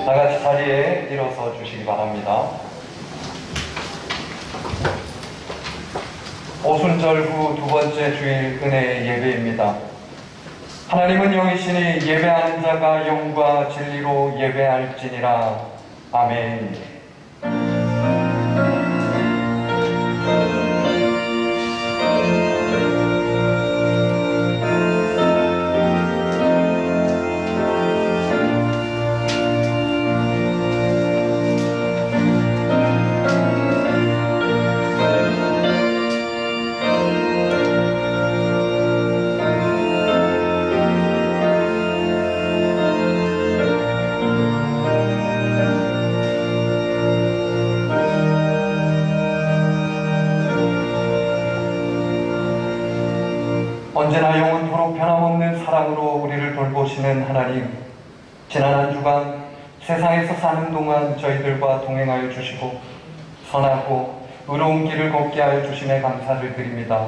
다 같이 자리에 일어서 주시기 바랍니다. 오순절 후 두 번째 주일 은혜의 예배입니다. 하나님은 영이시니 예배하는 자가 영과 진리로 예배할지니라. 아멘. 언제나 영원토록 변함없는 사랑으로 우리를 돌보시는 하나님, 지난 한 주간 세상에서 사는 동안 저희들과 동행하여 주시고 선하고 의로운 길을 걷게 하여 주심에 감사를 드립니다.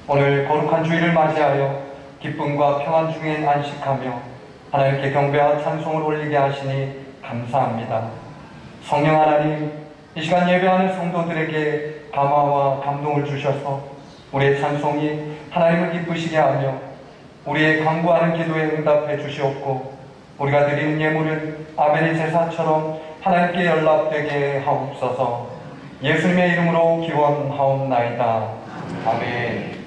오늘 거룩한 주일을 맞이하여 기쁨과 평안 중에 안식하며 하나님께 경배와 찬송을 올리게 하시니 감사합니다. 성령 하나님, 이 시간 예배하는 성도들에게 감화와 감동을 주셔서 우리의 찬송이 하나님을 기쁘시게 하며 우리의 간구하는 기도에 응답해 주시옵고 우리가 드리는 예물은 아벨의 제사처럼 하나님께 연락되게 하옵소서. 예수님의 이름으로 기원하옵나이다. 아멘.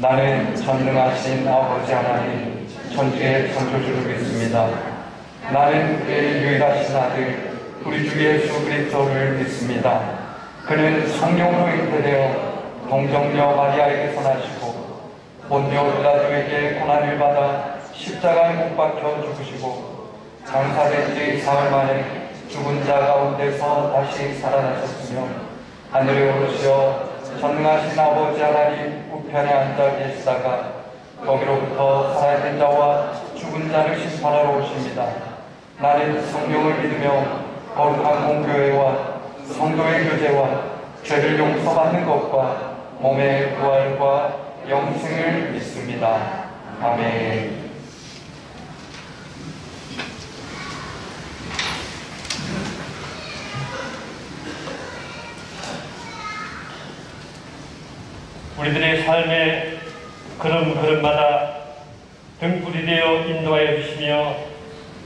나는 전능하신 아버지 하나님 천주의 창조주를 믿습니다. 나는 그의 유일하신 아들 우리 주 예수 그리스도를 믿습니다. 그는 성령으로 잉태되어 동정녀 마리아에게서 나시고 본요 빌라도에게 고난을 받아 십자가에 못 박혀 죽으시고 장사된 지 사흘 만에 죽은 자 가운데서 다시 살아나셨으며 하늘에 오르시어 전능하신 아버지 하나님 우편에 앉아 계시다가 거기로부터 살아있는 자와 죽은 자를 심판하러 오십니다. 나는 성령을 믿으며 거룩한 공교회와 성도의 교제와 죄를 용서받는 것과 몸의 부활과 영생을 믿습니다. 아멘. 우리들의 삶의 걸음걸음마다 등불이 되어 인도하여 주시며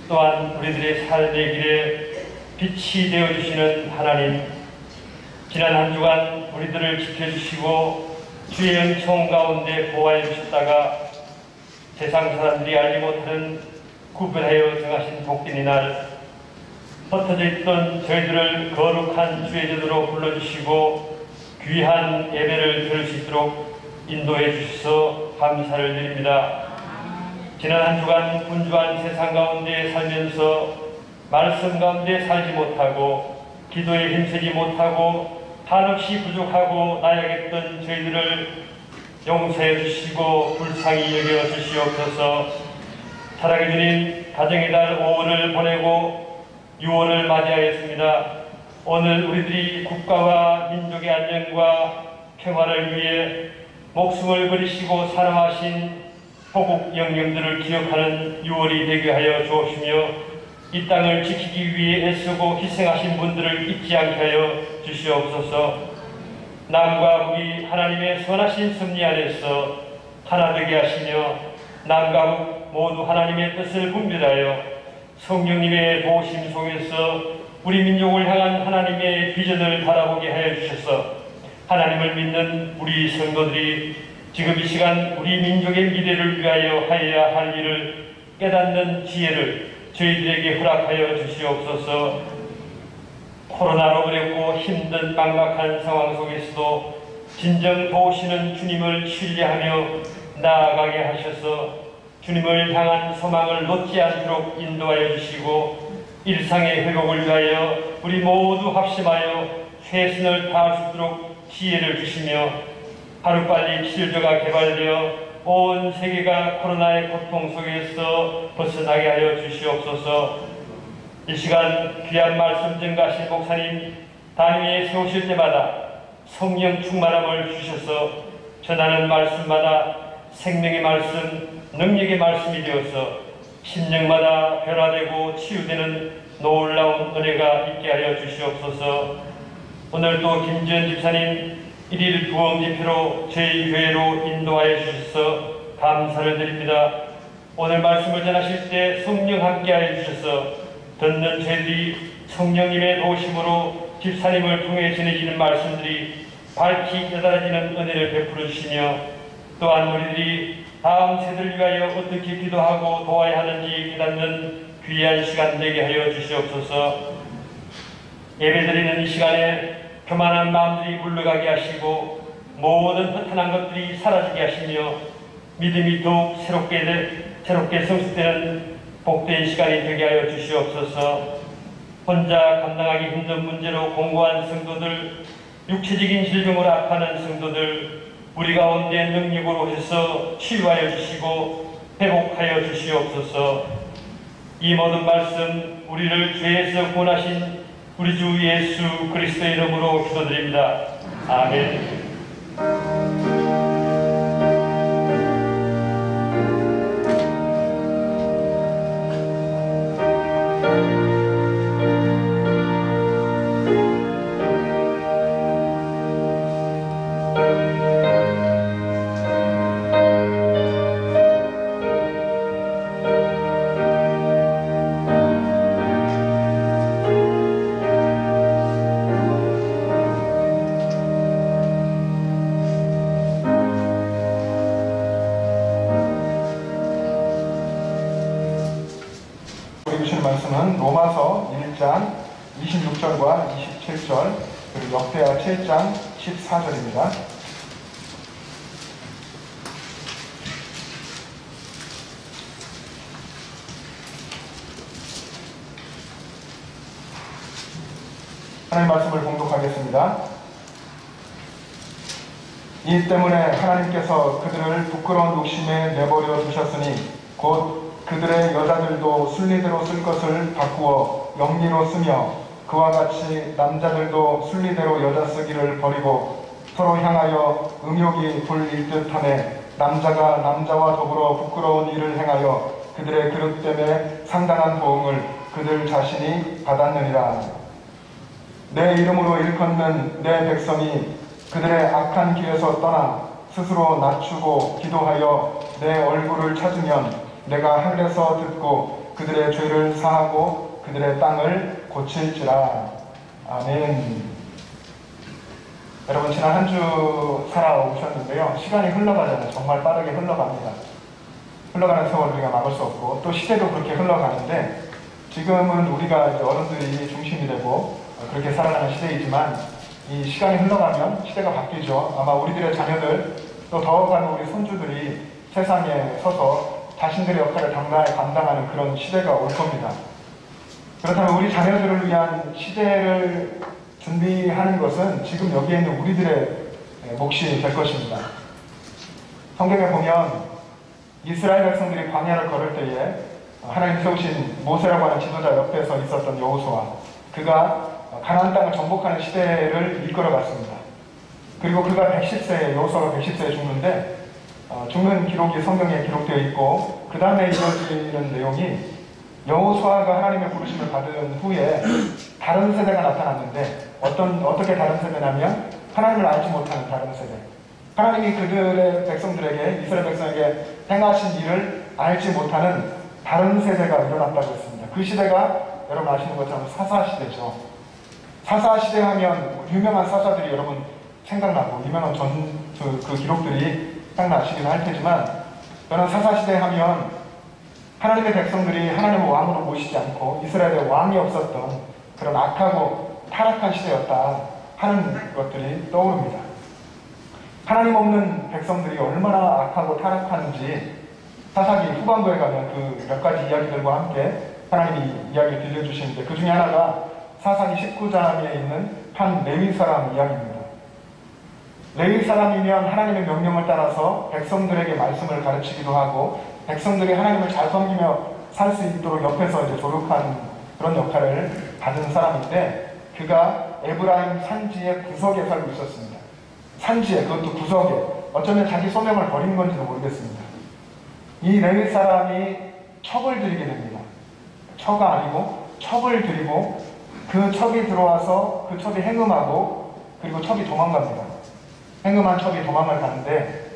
또한 우리들의 삶의 길에 빛이 되어 주시는 하나님, 지난 한 주간 우리들을 지켜주시고 주의 은총 가운데 보호하여 주셨다가 세상 사람들이 알지 못하는 구별하여 정하신 복된 이날 흩어져 있던 저희들을 거룩한 주의 제도로 불러주시고 귀한 예배를 들을 수 있도록 인도해 주셔서 감사를 드립니다. 지난 한 주간 분주한 세상 가운데 살면서 말씀 가운데 살지 못하고 기도에 힘쓰지 못하고 한없이 부족하고 나약했던 저희들을 용서해 주시고 불쌍히 여겨 주시옵소서. 사랑해 주님, 가정의 달 5월을 보내고 6월을 맞이하였습니다. 오늘 우리들이 국가와 민족의 안녕과 평화를 위해 목숨을 버리시고 사랑하신 호국 영령들을 기억하는 6월이 되게 하여 주옵시며 이 땅을 지키기 위해 애쓰고 희생하신 분들을 잊지 않게 하여 주시옵소서. 남과 북이 하나님의 선하신 섭리 안에서 하나 되게 하시며 남과 북 모두 하나님의 뜻을 분별하여 성령님의 도우심 속에서 우리 민족을 향한 하나님의 비전을 바라보게 하여 주셔서 하나님을 믿는 우리 성도들이 지금 이 시간 우리 민족의 미래를 위하여 하여야 할 일을 깨닫는 지혜를 저희들에게 허락하여 주시옵소서. 코로나로 어렵고 힘든 막막한 상황 속에서도 진정 도우시는 주님을 신뢰하며 나아가게 하셔서 주님을 향한 소망을 놓지 않도록 인도하여 주시고 일상의 회복을 위하여 우리 모두 합심하여 최선을 다할 수 있도록 지혜를 주시며 하루빨리 치료제가 개발되어 온 세계가 코로나의 고통 속에서 벗어나게 하여 주시옵소서. 이 시간 귀한 말씀 증가하신 목사님 단위에 세우실 때마다 성령 충만함을 주셔서 전하는 말씀마다 생명의 말씀, 능력의 말씀이 되어서 심령마다 변화되고 치유되는 놀라운 은혜가 있게 하여 주시옵소서. 오늘도 김지연 집사님 1일 부흥 집회로 저희 교회로 인도하여 주셔서 감사를 드립니다. 오늘 말씀을 전하실 때 성령 함께하여 주셔서 듣는 저희들이 성령님의 도우심으로 집사님을 통해 전해지는 말씀들이 밝히 깨달아지는 은혜를 베풀어 주시며 또한 우리들이 다음 세대를 위하여 어떻게 기도하고 도와야 하는지 깨닫는 귀한 시간 되게 하여 주시옵소서. 예배드리는 이 시간에 교만한 마음들이 물러가게 하시고 모든 허탄한 것들이 사라지게 하시며 믿음이 더욱 새롭게 성숙되는 복된 시간이 되게 하여 주시옵소서. 혼자 감당하기 힘든 문제로 공고한 성도들, 육체적인 질병으로 아파하는 성도들 우리 가운데 능력으로 해서 치유하여 주시고 회복하여 주시옵소서. 이 모든 말씀 우리를 죄에서 구원하신 우리 주 예수 그리스도의 이름으로 기도드립니다. 아멘. 말씀은 로마서 1장 26절과 27절 그리고 역대하 7장 14절입니다. 하나님 말씀을 봉독하겠습니다. 이 때문에 하나님께서 그들을 부끄러운 욕심에 내버려 두셨으니 곧 그들의 여자들도 순리대로 쓸 것을 바꾸어 영리로 쓰며 그와 같이 남자들도 순리대로 여자 쓰기를 버리고 서로 향하여 음욕이 불일 듯하매 남자가 남자와 더불어 부끄러운 일을 행하여 그들의 그릇됨에 상당한 보응을 그들 자신이 받았느니라. 내 이름으로 일컫는 내 백성이 그들의 악한 길에서 떠나 스스로 낮추고 기도하여 내 얼굴을 찾으면 내가 하늘에서 듣고 그들의 죄를 사하고 그들의 땅을 고칠지라. 아멘. 여러분 지난 한 주 살아오셨는데요. 시간이 흘러가잖아요. 정말 빠르게 흘러갑니다. 흘러가는 세월을 우리가 막을 수 없고 또 시대도 그렇게 흘러가는데 지금은 우리가 이제 어른들이 중심이 되고 그렇게 살아가는 시대이지만 이 시간이 흘러가면 시대가 바뀌죠. 아마 우리들의 자녀들 또 더워가는 우리 손주들이 세상에 서서 자신들의 역할을 감당하는 그런 시대가 올 겁니다. 그렇다면 우리 자녀들을 위한 시대를 준비하는 것은 지금 여기에 있는 우리들의 몫이 될 것입니다. 성경에 보면 이스라엘 백성들이 광야를 걸을 때에 하나님 세우신 모세라고 하는 지도자 옆에서 있었던 여호수아, 그가 가나안 땅을 정복하는 시대를 이끌어갔습니다. 그리고 그가 110세에 여호수아가 110세에 죽는데 죽는 기록이 성경에 기록되어 있고 그 다음에 이어지는 내용이 여호수아가 하나님의 부르심을 받은 후에 다른 세대가 나타났는데 어떻게 다른 세대냐면 하나님을 알지 못하는 다른 세대. 하나님이 그들의 백성들에게 이스라엘 백성에게 행하신 일을 알지 못하는 다른 세대가 일어났다고 했습니다. 그 시대가 여러분 아시는 것처럼 사사시대죠. 사사시대 하면 유명한 사사들이 여러분 생각나고 유명한 그 기록들이 생각나시기도 할 테지만, 저는 사사시대 하면 하나님의 백성들이 하나님을 왕으로 모시지 않고 이스라엘에 왕이 없었던 그런 악하고 타락한 시대였다 하는 것들이 떠오릅니다. 하나님 없는 백성들이 얼마나 악하고 타락하는지 사사기 후반부에 가면 그 몇 가지 이야기들과 함께 하나님이 이야기를 들려주시는데, 그 중에 하나가 사사기 19장에 있는 한 레위 사람 이야기입니다. 레위 사람이면 하나님의 명령을 따라서 백성들에게 말씀을 가르치기도 하고 백성들이 하나님을 잘 섬기며 살 수 있도록 옆에서 이제 조력하는 그런 역할을 받은 사람인데, 그가 에브라임 산지의 구석에 살고 있었습니다. 산지에, 그것도 구석에. 어쩌면 자기 소명을 버린 건지도 모르겠습니다. 이 레위 사람이 첩을 들이게 됩니다. 처가 아니고 첩을 들이고, 그 첩이 들어와서 그 첩이 행음하고, 그리고 첩이 도망갑니다. 행음한 첩이 도망을 가는데,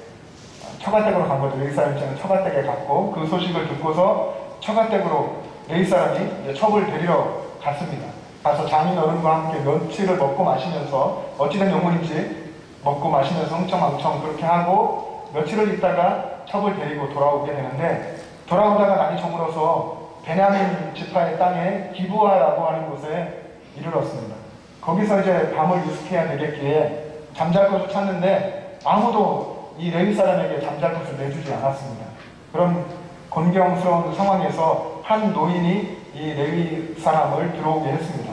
처가댁으로 간 거죠. 레위 사람이 처가댁에 갔고, 그 소식을 듣고서 처가댁으로 레위 사람이 첩을 데리러 갔습니다. 가서 장인 어른과 함께 며칠을 먹고 마시면서, 어찌된 영혼인지 먹고 마시면서 흥청망청 그렇게 하고 며칠을 있다가 첩을 데리고 돌아오게 되는데, 돌아오다가 날이 저물어서 베냐민 지파의 땅에 기브아라고 하는 곳에 이르렀습니다. 거기서 이제 밤을 유숙해야 되겠기에 잠잘 곳을 찾는데 아무도 이 레위 사람에게 잠잘 곳을 내주지 않았습니다. 그런 곤경스러운 상황에서 한 노인이 이 레위 사람을 들어오게 했습니다.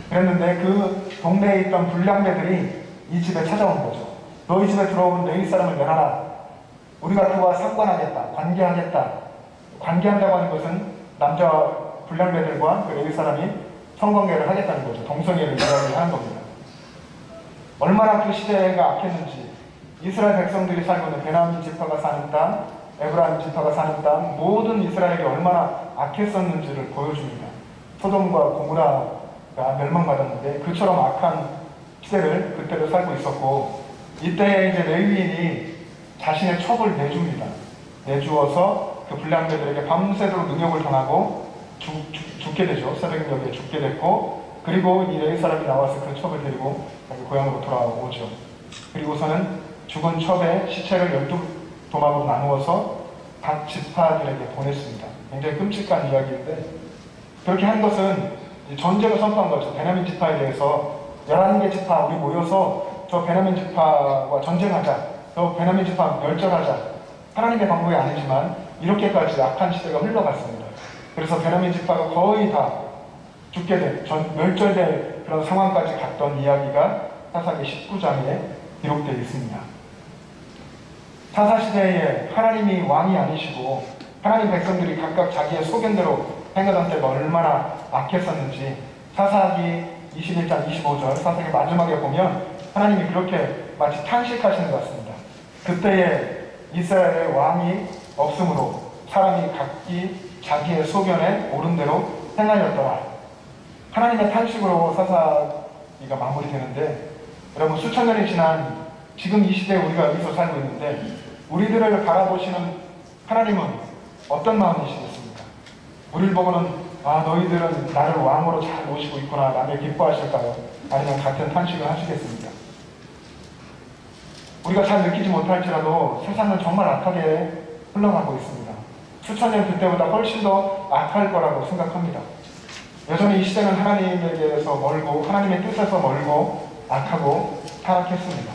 그랬는데 그 동네에 있던 불량배들이 이 집에 찾아온 거죠. 너희 집에 들어온 레위 사람을 내놔라. 우리가 그와 상관하겠다. 관계하겠다. 관계한다고 하는 것은 남자 불량배들과 그 레위 사람이 성관계를 하겠다는 거죠. 동성애를 이야기하는 겁니다. 얼마나 그 시대가 악했는지, 이스라엘 백성들이 살고 있는 베냐민 지파가 사는 땅, 에브라임 지파가 사는 땅, 모든 이스라엘이 얼마나 악했었는지를 보여줍니다. 소돔과 고모라가 멸망받았는데 그처럼 악한 시대를 그때도 살고 있었고, 이때에 이제 레위인이 자신의 첩을 내줍니다. 내주어서 그 불량배들에게 밤새도록 능욕을 당하고 죽게 되죠. 새벽녘에 죽게 됐고, 그리고 이 레위 사람이 나와서 그 첩을 데리고 고향으로 돌아오죠. 그리고서는 죽은 첩의 시체를 12도막으로 나누어서 각 지파들에게 보냈습니다. 굉장히 끔찍한 이야기인데, 그렇게 한 것은 전쟁을 선포한 거죠. 베냐민 지파에 대해서 11개 지파 우리 모여서 저 베냐민 지파와 전쟁하자, 저 베냐민 지파 멸절하자. 하나님의 방법이 아니지만 이렇게까지 악한 시대가 흘러갔습니다. 그래서 베냐민 지파가 거의 다 죽게 된, 멸절될 그런 상황까지 갔던 이야기가 사사기 19장에 기록되어 있습니다. 사사시대에 하나님이 왕이 아니시고 하나님 백성들이 각각 자기의 소견대로 행하던 때가 얼마나 악했었는지 사사기 21장 25절, 사사기 마지막에 보면 하나님이 그렇게 마치 탄식하시는 것 같습니다. 그때에 이스라엘의 왕이 없으므로 사람이 각기 자기의 소견에 옳은 대로 행하였더라. 하나님의 탄식으로 사사기가 마무리되는데, 여러분, 수천 년이 지난 지금 이 시대에 우리가 여기서 살고 있는데 우리들을 바라보시는 하나님은 어떤 마음이시겠습니까? 우리를 보고는 너희들은 나를 왕으로 잘 모시고 있구나 라며 기뻐하실까요? 아니면 같은 탄식을 하시겠습니까? 우리가 잘 느끼지 못할지라도 세상은 정말 악하게 흘러가고 있습니다. 수천 년 그때보다 훨씬 더 악할 거라고 생각합니다. 여전히 이 시대는 하나님에게서 멀고 하나님의 뜻에서 멀고 악하고 타락했습니다.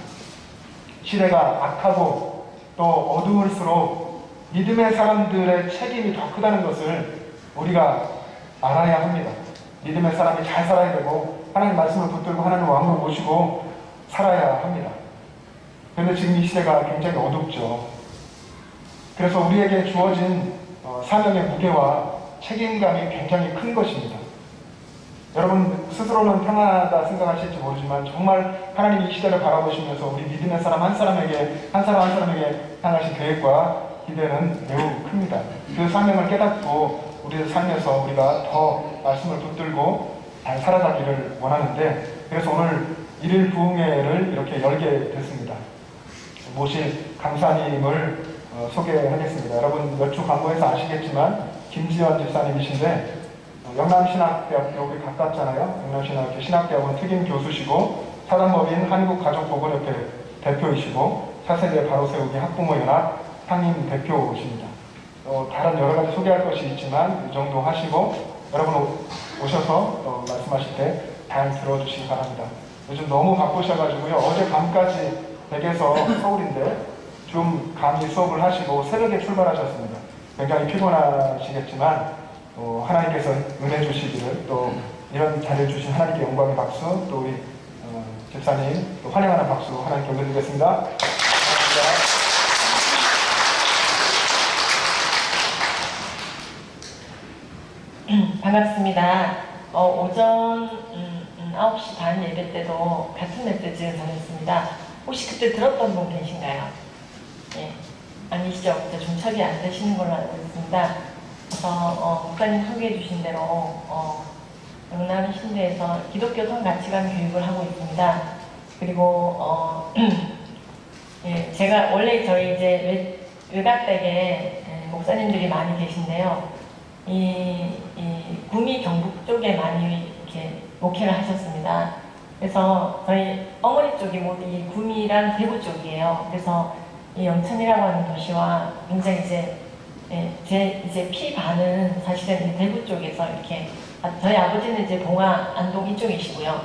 시대가 악하고 또 어두울수록 믿음의 사람들의 책임이 더 크다는 것을 우리가 알아야 합니다. 믿음의 사람이 잘 살아야 되고 하나님 말씀을 붙들고 하나님 왕을 모시고 살아야 합니다. 그런데 지금 이 시대가 굉장히 어둡죠. 그래서 우리에게 주어진 사명의 무게와 책임감이 굉장히 큰 것입니다. 여러분 스스로는 평안하다 생각하실지 모르지만 정말 하나님이 이 시대를 바라보시면서 우리 믿음의 사람 한 사람에게 향하신 계획과 기대는 매우 큽니다. 그 사명을 깨닫고 우리의 삶에서 우리가 더 말씀을 붙들고 잘 살아가기를 원하는데, 그래서 오늘 일일 부흥회를 이렇게 열게 됐습니다. 모실 강사님을 소개하겠습니다. 여러분 몇 주 광고에서 아시겠지만 김지연 집사님이신데 영남신학대학교 여기 가깝잖아요. 영남신학교 신학대학원 특임 교수시고 사단법인 한국가족보건협회 대표이시고 차세대 바로세우기 학부모연합 상임 대표십니다. 다른 여러 가지 소개할 것이 있지만 이 정도 하시고 여러분 오셔서 말씀하실 때 잘 들어주시기 바랍니다. 요즘 너무 바쁘셔가지고요. 어제 밤까지 댁에서 서울인데 좀 감히 수업을 하시고 새벽에 출발하셨습니다. 굉장히 피곤하시겠지만 하나님께서 은혜 주시기를, 또 이런 자리를 주신 하나님께 영광의 박수, 또 우리 집사님 또 환영하는 박수 하나님께 올려드리겠습니다. 감사합니다. 반갑습니다. 오전 9시 반 예배 때도 같은 메시지를 전했습니다. 혹시 그때 들었던 분 계신가요? 예, 아니시죠? 그때 좀 처리 안 되시는 걸로 알고 있습니다. 그래서 목사님 소개해 주신 대로 영남 신대에서 기독교 성가치관 교육을 하고 있습니다. 그리고 예, 제가 원래 저희 이제 외가댁에 목사님들이 많이 계신데요. 이 구미 경북 쪽에 많이 이렇게 목회를 하셨습니다. 그래서 저희 어머니 쪽이 모두 이 구미랑 대구 쪽이에요. 그래서 이 영천이라고 하는 도시와 굉장히 제 이제 피반은 사실은 대구 쪽에서 이렇게, 저희 아버지는 이제 봉화 안동 이쪽이시고요.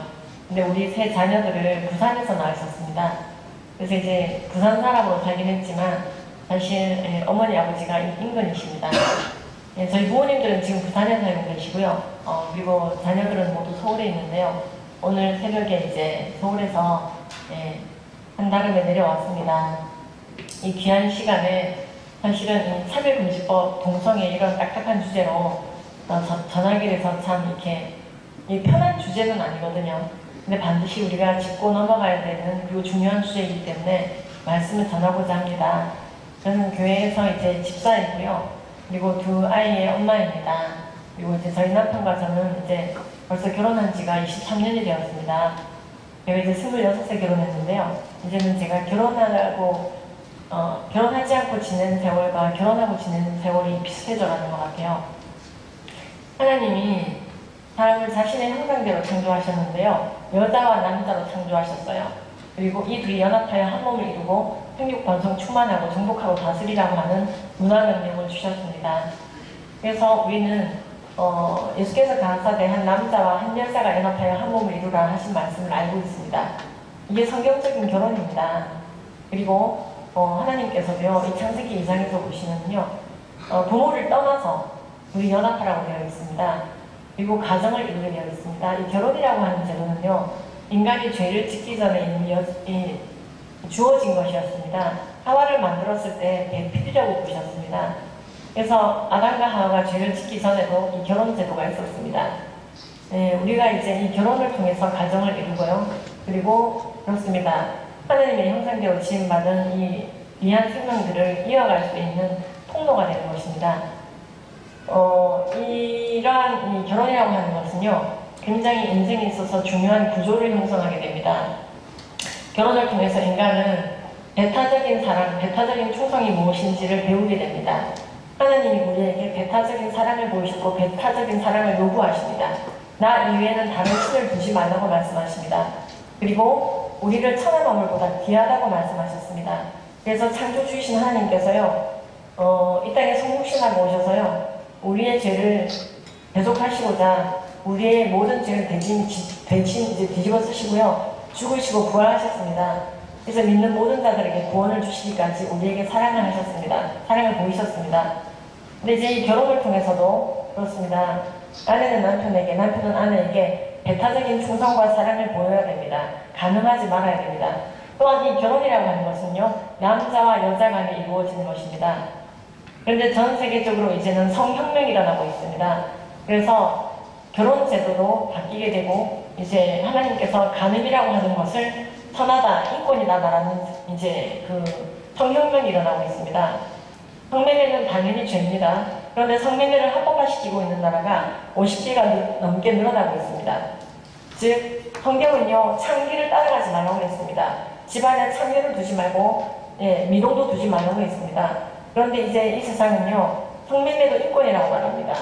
근데 우리 세 자녀들을 부산에서 낳으셨습니다. 그래서 이제 부산 사람으로 살긴 했지만 사실 어머니 아버지가 인근이십니다. 예, 저희 부모님들은 지금 부산에 살고 계시고요. 그리고 자녀들은 모두 서울에 있는데요. 오늘 새벽에 이제 서울에서 한달음에 내려왔습니다. 이 귀한 시간에 사실은 이 차별금지법 동성애 이런 딱딱한 주제로 전하기 위해서 참 이렇게 이 편한 주제는 아니거든요. 근데 반드시 우리가 짚고 넘어가야 되는 그리고 중요한 주제이기 때문에 말씀을 전하고자 합니다. 저는 교회에서 이제 집사이고요. 그리고 두 아이의 엄마입니다. 그리고 이제 저희 남편과 저는 이제 벌써 결혼한 지가 23년이 되었습니다. 제가 이제 26세 결혼했는데요. 이제는 제가 결혼하지 않고 지낸 세월과 결혼하고 지낸 세월이 비슷해져가는 것 같아요. 하나님이 사람을 자신의 형상대로 창조하셨는데요. 여자와 남자로 창조하셨어요. 그리고 이 둘이 연합하여 한 몸을 이루고 생육 번성 충만하고 정복하고 다스리라고 하는 문화 명령을 주셨습니다. 그래서 우리는 예수께서 가라사대 한 남자와 한 여자가 연합하여 한 몸을 이루라 하신 말씀을 알고 있습니다. 이게 성경적인 결혼입니다. 그리고 하나님께서도요, 이 창세기 2장에서 보시면요, 부모를 떠나서 우리 연합하라고 되어 있습니다. 그리고 가정을 이루게 되어 있습니다. 이 결혼이라고 하는 제도는요, 인간이 죄를 짓기 전에 이미 주어진 것이었습니다. 하와를 만들었을 때 배필이라고 부르셨습니다. 그래서 아담과 하와가 죄를 짓기 전에도 이 결혼 제도가 있었습니다. 우리가 이제 이 결혼을 통해서 가정을 이루고요. 그리고 그렇습니다. 하나님의 형상대로 지음받은 이 귀한 생명들을 이어갈 수 있는 통로가 되는 것입니다. 이러한 이 결혼이라고 하는 것은요, 굉장히 인생에 있어서 중요한 구조를 형성하게 됩니다. 결혼을 통해서 인간은 배타적인 사랑, 배타적인 충성이 무엇인지를 배우게 됩니다. 하나님이 우리에게 배타적인 사랑을 보이시고 배타적인 사랑을 요구하십니다. 나 이외에는 다른 신을 두지 말라고 말씀하십니다. 그리고 우리를 천한 만물보다 귀하다고 말씀하셨습니다. 그래서 창조주이신 하나님께서요, 이 땅에 성육신하고 오셔서요, 우리의 죄를 대속하시고자 우리의 모든 죄를 대신 이제 뒤집어 쓰시고요, 죽으시고 부활하셨습니다. 그래서 믿는 모든 자들에게 구원을 주시기까지 우리에게 사랑을 하셨습니다. 사랑을 보이셨습니다. 근데 이제 이 결혼을 통해서도 그렇습니다. 아내는 남편에게, 남편은 아내에게 배타적인 충성과 사랑을 보여야 됩니다. 가능하지 말아야 됩니다. 또한 이 결혼이라고 하는 것은요, 남자와 여자 간에 이루어지는 것입니다. 그런데 전 세계적으로 이제는 성혁명이 일어나고 있습니다. 그래서 결혼 제도도 바뀌게 되고, 이제 하나님께서 간음이라고 하는 것을 선하다, 인권이다라는 이제 그 성혁명이 일어나고 있습니다. 성매매는 당연히 죄입니다. 그런데 성매매를 합법화시키고 있는 나라가 50개가 넘게 늘어나고 있습니다. 즉, 성경은요, 창기를 따라가지 말라고 했습니다. 집안에 창녀를 두지 말고, 미동도 두지 말라고 했습니다. 그런데 이제 이 세상은요, 성매매도 인권이라고 말합니다.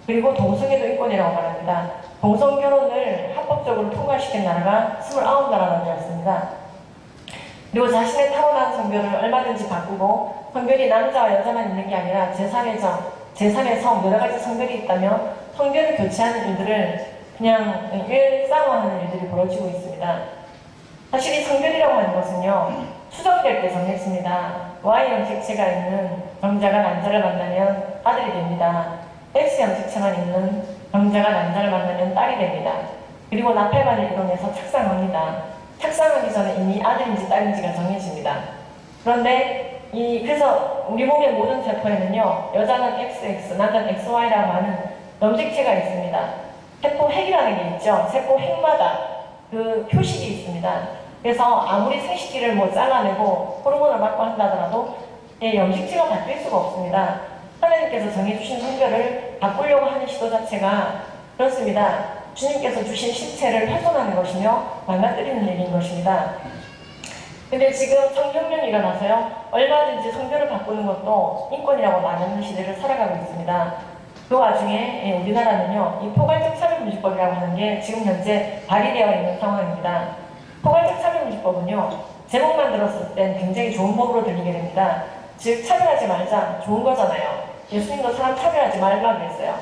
그리고 동성애도 인권이라고 말합니다. 동성결혼을 합법적으로 통과시킨 나라가 29나라나 되었습니다. 그리고 자신의 타고난 성별을 얼마든지 바꾸고 성별이 남자와 여자만 있는 게 아니라 제3의 성, 여러 가지 성별이 있다면 성별을 교체하는 일들을 그냥 일상화하는 일들이 벌어지고 있습니다. 사실 이 성별이라고 하는 것은요, 수정될 때 정해집니다. Y 염색체가 있는 정자가 남자를 만나면 아들이 됩니다. X 염색체만 있는 정자가 남자를 만나면 딸이 됩니다. 그리고 나팔관을 이용해서 착상합니다. 착상하기 전에 이미 아들인지 딸인지가 정해집니다. 그런데 그래서 우리 몸의 모든 세포에는요, 여자는 XX, 남자는 XY라고 하는 염색체가 있습니다. 세포 핵이라는 게 있죠. 세포 핵마다 그 표식이 있습니다. 그래서 아무리 생식기를 잘라내고 호르몬을 맞고 한다더라도 염색체가 바뀔 수가 없습니다. 하나님께서 정해주신 성별을 바꾸려고 하는 시도 자체가 그렇습니다. 주님께서 주신 신체를 훼손하는 것이며 망가뜨리는 일인 것입니다. 근데 지금 성혁명이 일어나서요, 얼마든지 성별을 바꾸는 것도 인권이라고 말하는 시대를 살아가고 있습니다. 그 와중에 우리나라는요, 이 포괄적 차별금지법이라고 하는 게 지금 현재 발의되어 있는 상황입니다. 포괄적 차별금지법은요, 제목만 들었을 땐 굉장히 좋은 법으로 들리게 됩니다. 즉, 차별하지 말자, 좋은 거잖아요. 예수님도 사람 차별하지 말라고 했어요.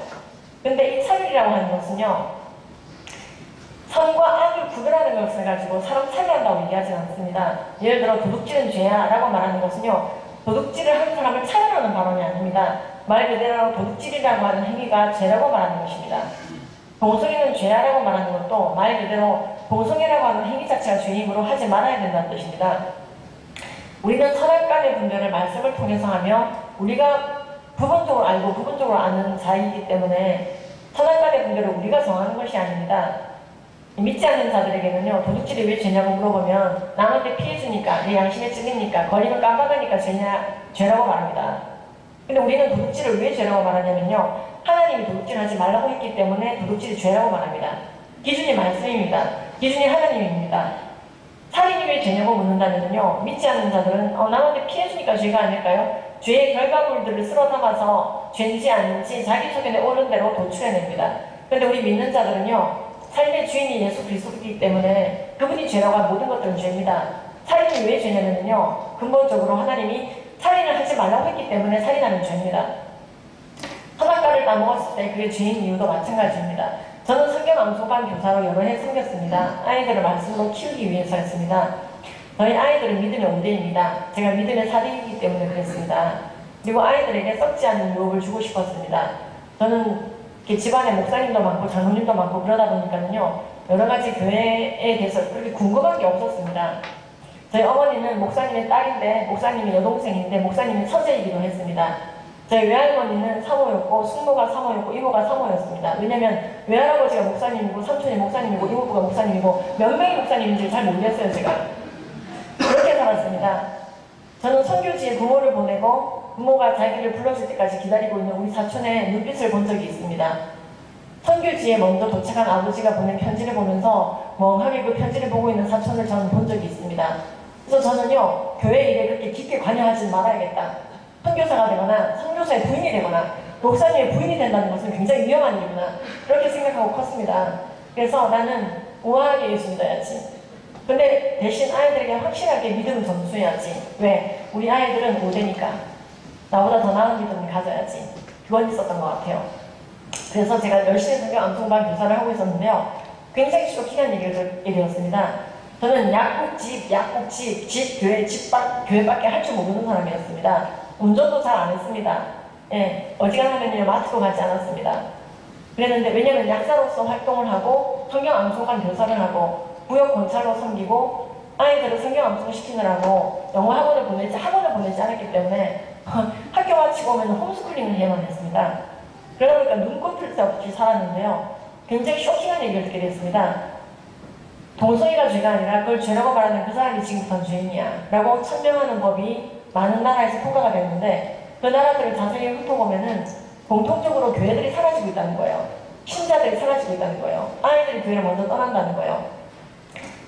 근데 이 차별이라고 하는 것은요, 선과 악을 구별하는 것을 가지고 사람 차별한다고 얘기하지 않습니다. 예를 들어 도둑질은 죄야 라고 말하는 것은요, 도둑질을 하는 사람을 차별하는 발언이 아닙니다. 말 그대로 도둑질이라고 하는 행위가 죄라고 말하는 것입니다. 동성애는 죄야라고 말하는 것도 말 그대로 동성애라고 하는 행위 자체가 죄이므로 하지 말아야 된다는 뜻입니다. 우리는 선악간의 분별을 말씀을 통해서 하며 우리가 부분적으로 알고 부분적으로 아는 자이기 때문에 선악간의 분별을 우리가 정하는 것이 아닙니다. 믿지 않는 자들에게는요, 도둑질이 왜 죄냐고 물어보면 남한테 피해주니까, 내 양심에 찔리니까, 걸리면 깜빡하니까 죄라고 말합니다. 근데 우리는 도둑질을 왜 죄라고 말하냐면요, 하나님이 도둑질하지 말라고 했기 때문에 도둑질이 죄라고 말합니다. 기준이 말씀입니다. 기준이 하나님입니다. 살인이 왜 죄냐고 묻는다면요, 믿지 않는 자들은 남한테 피해주니까 죄가 아닐까요? 죄의 결과물들을 쓸어 담아서 죄인지 아닌지 자기 소견에 옳은 대로 도출해냅니다. 근데 우리 믿는 자들은요, 삶의 주인이 예수 그리스도이기 때문에 그분이 죄라고 한 모든 것들은 죄입니다. 살인이 왜 죄냐면요, 근본적으로 하나님이 살인을 하지 말라고 했기 때문에 살인하는 죄입니다. 선악과를 따먹었을 때 그게 죄인 이유도 마찬가지입니다. 저는 성경 암송반 교사로 여러 해 섬겼습니다. 아이들을 말씀으로 키우기 위해서였습니다. 저희 아이들은 믿음의 5대입니다. 제가 믿음의 4대이기 때문에 그랬습니다. 그리고 아이들에게 썩지 않는 유혹을 주고 싶었습니다. 저는 집안에 목사님도 많고 장로님도 많고 그러다 보니까는요, 여러 가지 교회에 대해서 그렇게 궁금한 게 없었습니다. 저희 어머니는 목사님의 딸인데, 목사님의 여동생인데, 목사님의 처제이기도 했습니다. 저희 외할머니는 사모였고, 숙모가 사모였고, 이모가 사모였습니다. 왜냐면 외할아버지가 목사님이고, 삼촌이 목사님이고, 이모부가 목사님이고, 몇 명이 목사님인지 잘 모르겠어요, 제가. 그렇게 살았습니다. 저는 선교지에 부모를 보내고, 부모가 자기를 불러줄 때까지 기다리고 있는 우리 사촌의 눈빛을 본 적이 있습니다. 선교지에 먼저 도착한 아버지가 보낸 편지를 보면서 멍하게 그 편지를 보고 있는 사촌을 저는 본 적이 있습니다. 그래서 저는요, 교회 일에 그렇게 깊게 관여하지 말아야겠다. 선교사가 되거나 선교사의 부인이 되거나 목사님의 부인이 된다는 것은 굉장히 위험한 일이구나, 그렇게 생각하고 컸습니다. 그래서 나는 우아하게 예수 믿어야지. 근데 대신 아이들에게 확실하게 믿음을 전수해야지. 왜? 우리 아이들은 5대니까 나보다 더 나은 믿음을 가져야지. 그건 있었던 것 같아요. 그래서 제가 열심히 성경 암송반 교사를 하고 있었는데요, 굉장히 쇼킹한 일이었습니다. 저는 약국집, 집, 교회, 교회밖에 할 줄 모르는 사람이었습니다. 운전도 잘 안 했습니다. 어지간하면요, 마트도 가지 않았습니다. 그랬는데, 왜냐면 약사로서 활동을 하고 성경 암송반 교사를 하고 무역 권찰로 섬기고 아이들을 성경 암송 시키느라고 영어 학원을 보내지 않았기 때문에 학교 마치고 오면 홈스쿨링을 해야만 했습니다. 그러다 보니까 눈꽃 틀 새 없이 살았는데요, 굉장히 쇼킹한 얘기를 듣게 됐습니다. 동성애가 죄가 아니라 그걸 죄라고 말하는 그 사람이 지금부터는 죄인이야 라고 천명하는 법이 많은 나라에서 통과가 됐는데, 그 나라들을 자세히 훑어보면은 공통적으로 교회들이 사라지고 있다는 거예요. 신자들이 사라지고 있다는 거예요. 아이들이 교회를 먼저 떠난다는 거예요.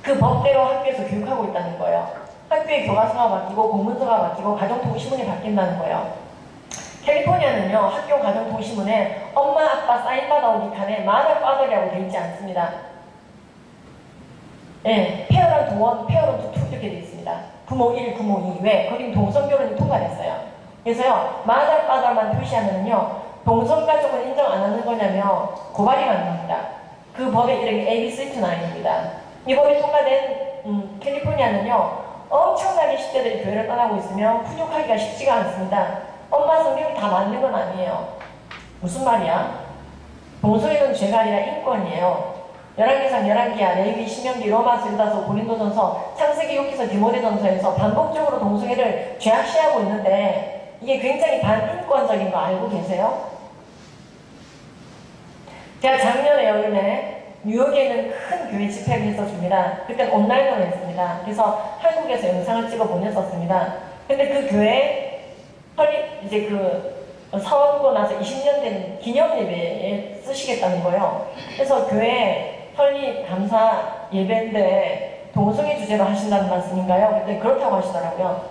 그 법대로 학교에서 교육하고 있다는 거예요. 학교에 교과서가 바뀌고 공문서가 바뀌고 가정통신문이 바뀐다는 거예요. 캘리포니아는요, 학교 가정통신문에 엄마 아빠 사인 받아오기 칸에 마더 파더라고 되어 있지 않습니다. 페어런 두 원, 페어런 두 투 이렇게 되어 있습니다. 부모 1, 부모 2. 왜? 거긴 동성결혼이 통과됐어요. 그래서요, 마다바다만 표시하면요, 동성가족은 인정 안 하는 거냐면 고발이 가능합니다. 그 법의 이름이 AB39입니다. 이 법이 통과된 캘리포니아는요, 엄청나게 10대들이 교회를 떠나고 있으며 훈육하기가 쉽지가 않습니다. 엄마 성경이 다 맞는 건 아니에요. 무슨 말이야? 동성애는 죄가 아니라 인권이에요. 열왕기상, 열왕기하, 레위기, 신명기, 로마서, 유다서, 고린도전서, 창세기, 욥기서, 디모데전서에서 반복적으로 동성애를 죄악시하고 있는데 이게 굉장히 반인권적인 거 알고 계세요? 제가 작년에 여름에 뉴욕에 있는 큰 교회 집회를 했었습니다. 그때 온라인으로 했습니다. 그래서 한국에서 영상을 찍어 보냈었습니다. 근데 그 교회 이제 사원고 나서 20년 된 기념 예배에 쓰시겠다는 거예요. 그래서 교회 설립 감사 예배인데 동성애 주제로 하신다는 말씀인가요? 근데 그렇다고 하시더라고요.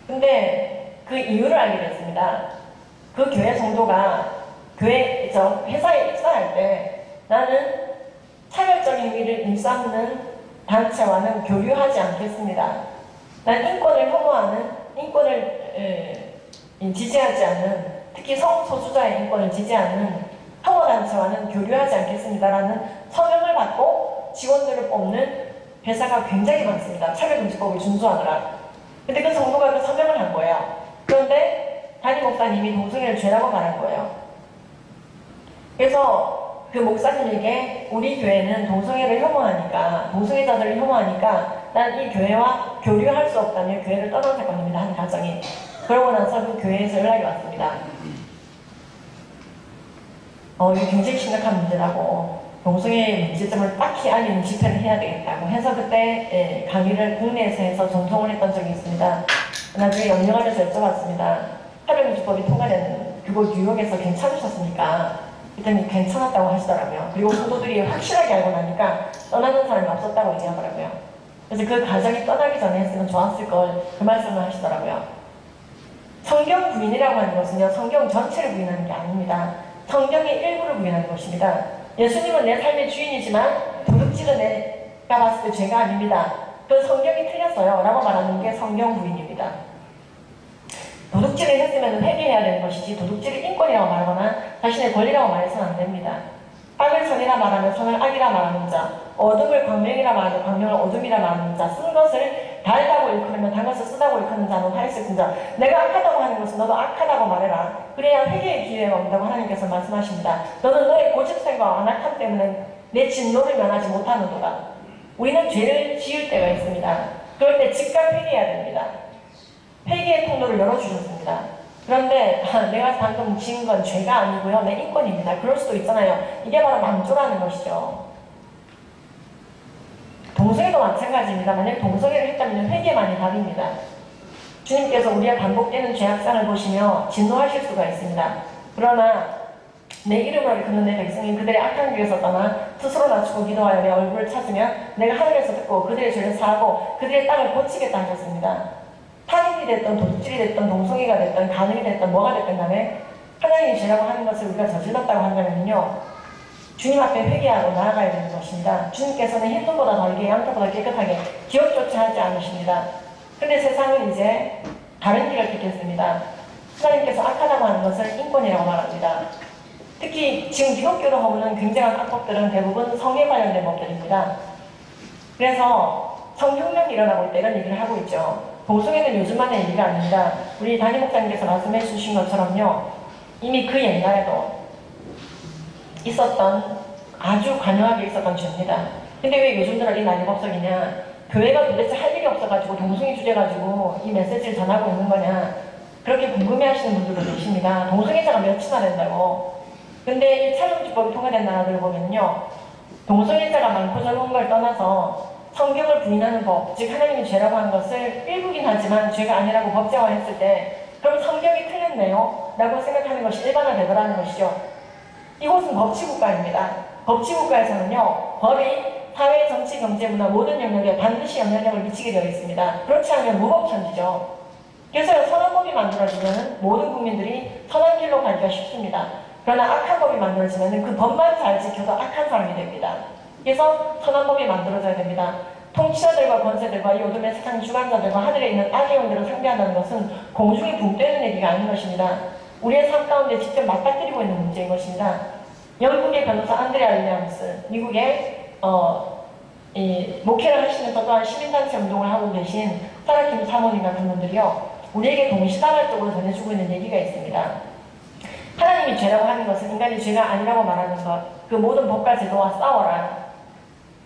근데 그 이유를 알게 됐습니다. 그 교회 성도가 회사에 입사할 때 나는 차별적인 행위를 일삼는 단체와는 교류하지 않겠습니다. 난 인권을 혐오하는, 인권을 지지하지 않는, 특히 성소수자의 인권을 지지하는 혐오단체와는 교류하지 않겠습니다라는 서명을 받고 직원들을 뽑는 회사가 굉장히 많습니다. 차별금지법을 준수하느라. 근데 그 성도가 그 서명을 한 거예요. 그런데 담임 목사님이 동성애를 죄라고 말한 거예요. 그래서 그 목사님에게 우리 교회는 동성애를 혐오하니까, 동성애자들을 혐오하니까 난 이 교회와 교류할 수 없다며 교회를 떠난 사건입니다. 한 가정이. 그러고 나서 그 교회에서 연락이 왔습니다. 이게 굉장히 심각한 문제라고, 동성애의 문제점을 딱히 알리는 집회를 해야 되겠다고 해서 그때 강의를 국내에서 해서 전통을 했던 적이 있습니다. 나중에 영영하면서 여쭤봤습니다. 차별금지법이 통과된 그곳 뉴욕에서 괜찮으셨습니까? 그랬더니 괜찮았다고 하시더라고요. 그리고 성도들이 확실하게 알고 나니까 떠나는 사람이 없었다고 얘기하더라고요. 그래서 그 가정이 떠나기 전에 했으면 좋았을 걸 그 말씀을 하시더라고요. 성경 부인이라고 하는 것은요, 성경 전체를 부인하는 게 아닙니다. 성경의 일부를 부인하는 것입니다. 예수님은 내 삶의 주인이지만 도둑질은 내가 봤을 때 죄가 아닙니다. 그 성경이 틀렸어요 라고 말하는 게 성경 부인입니다. 도둑질을 했으면 회개해야 되는 것이지 도둑질을 인권이라고 말하거나 자신의 권리라고 말해서는 안 됩니다. 악을 선이라 말하면 선을 악이라 말하는 자, 어둠을 광명이라 말하면 광명을 어둠이라 말하는 자, 쓴 것을 달다고 일컫으면 단 것을 쓰다고 일컫는 자는 화를 쓴 자, 내가 악하다고 하는 것은 너도 악하다고 말해라. 그래야 회개의 기회가 온다고 하나님께서 말씀하십니다. 너는 너의 고집생과 안악함 때문에 내 진노를 면하지 못하는도다. 우리는 죄를 지을 때가 있습니다. 그럴 때 즉각 회개해야 됩니다. 회개의 통로를 열어주셨습니다. 그런데 내가 방금 지은 건 죄가 아니고요, 내 인권입니다. 그럴 수도 있잖아요. 이게 바로 망조라는 것이죠. 동성애도 마찬가지입니다. 만약 동성애를 했다면 회개만이 답입니다. 주님께서 우리의 반복되는 죄악상을 보시며 진노하실 수가 있습니다. 그러나 내 이름으로 일컫는 내 백성이 그들의 악한 길에서 떠나 스스로 낮추고 기도하여 내 얼굴을 찾으면 내가 하늘에서 듣고 그들의 죄를 사하고 그들의 땅을 고치겠다 하셨습니다. 살인이 됐던 도둑질이 됐던 동성애가 됐던 간음이 됐던 뭐가 됐든 간에 하나님이 죄라고 하는 것을 우리가 저질렀다고 한다면요, 주님 앞에 회개하고 나아가야 되는 것입니다. 주님께서는 흰손보다 덜게 양털보다 깨끗하게 기억조차 하지 않으십니다. 근데 세상은 이제 다른 길을 택했습니다. 하나님께서 악하다고 하는 것을 인권이라고 말합니다. 특히 지금 기독교로 허무는 굉장한 악법들은 대부분 성에 관련된 법들입니다. 그래서 성혁명이 일어나고 있다 이런 얘기를 하고 있죠. 동성애는 요즘만의 얘기가 아닙니다. 우리 담임 목사님께서 말씀해 주신 것처럼요, 이미 그 옛날에도 있었던, 아주 관영하게 있었던 죄입니다. 근데 왜 요즘 들어 이 난리법석이냐, 교회가 도대체 할 일이 없어가지고 동성애 주제 가지고 이 메시지를 전하고 있는 거냐, 그렇게 궁금해 하시는 분들도 계십니다. 동성애자가 몇이나 된다고. 근데 이 차별금지법이 통과된 나라들을 보면요, 동성애자가 많고 적은 걸 떠나서 성경을 부인하는 법, 즉 하나님이 죄라고 한 것을 일부긴 하지만 죄가 아니라고 법제화했을 때 그럼 성경이 틀렸네요 라고 생각하는 것이 일반화되더라는 것이죠. 이곳은 법치국가입니다. 법치국가에서는요, 법이 사회, 정치, 경제, 문화 모든 영역에 반드시 영향력을 미치게 되어 있습니다. 그렇지 않으면 무법천지죠. 그래서 선한 법이 만들어지면 모든 국민들이 선한 길로 가기가 쉽습니다. 그러나 악한 법이 만들어지면 그 법만 잘 지켜도 악한 사람이 됩니다. 그래서 선한 법이 만들어져야 됩니다. 통치자들과 권세들과 이 어둠의 세상 주관자들과 하늘에 있는 악의 영들을 상대한다는 것은 공중에 붕 뜨는 얘기가 아닌 것입니다. 우리의 삶 가운데 직접 맞닥뜨리고 있는 문제인 것입니다. 영국의 변호사 안드레아 윌리엄스, 미국의 목회를 하시면서 또한 시민단체 운동을 하고 계신 사라킴 사모님 같은 분들이요, 우리에게 동시다발적으로 전해주고 있는 얘기가 있습니다. 하나님이 죄라고 하는 것은 인간이 죄가 아니라고 말하는 것, 그 모든 법과 제도와 싸워라.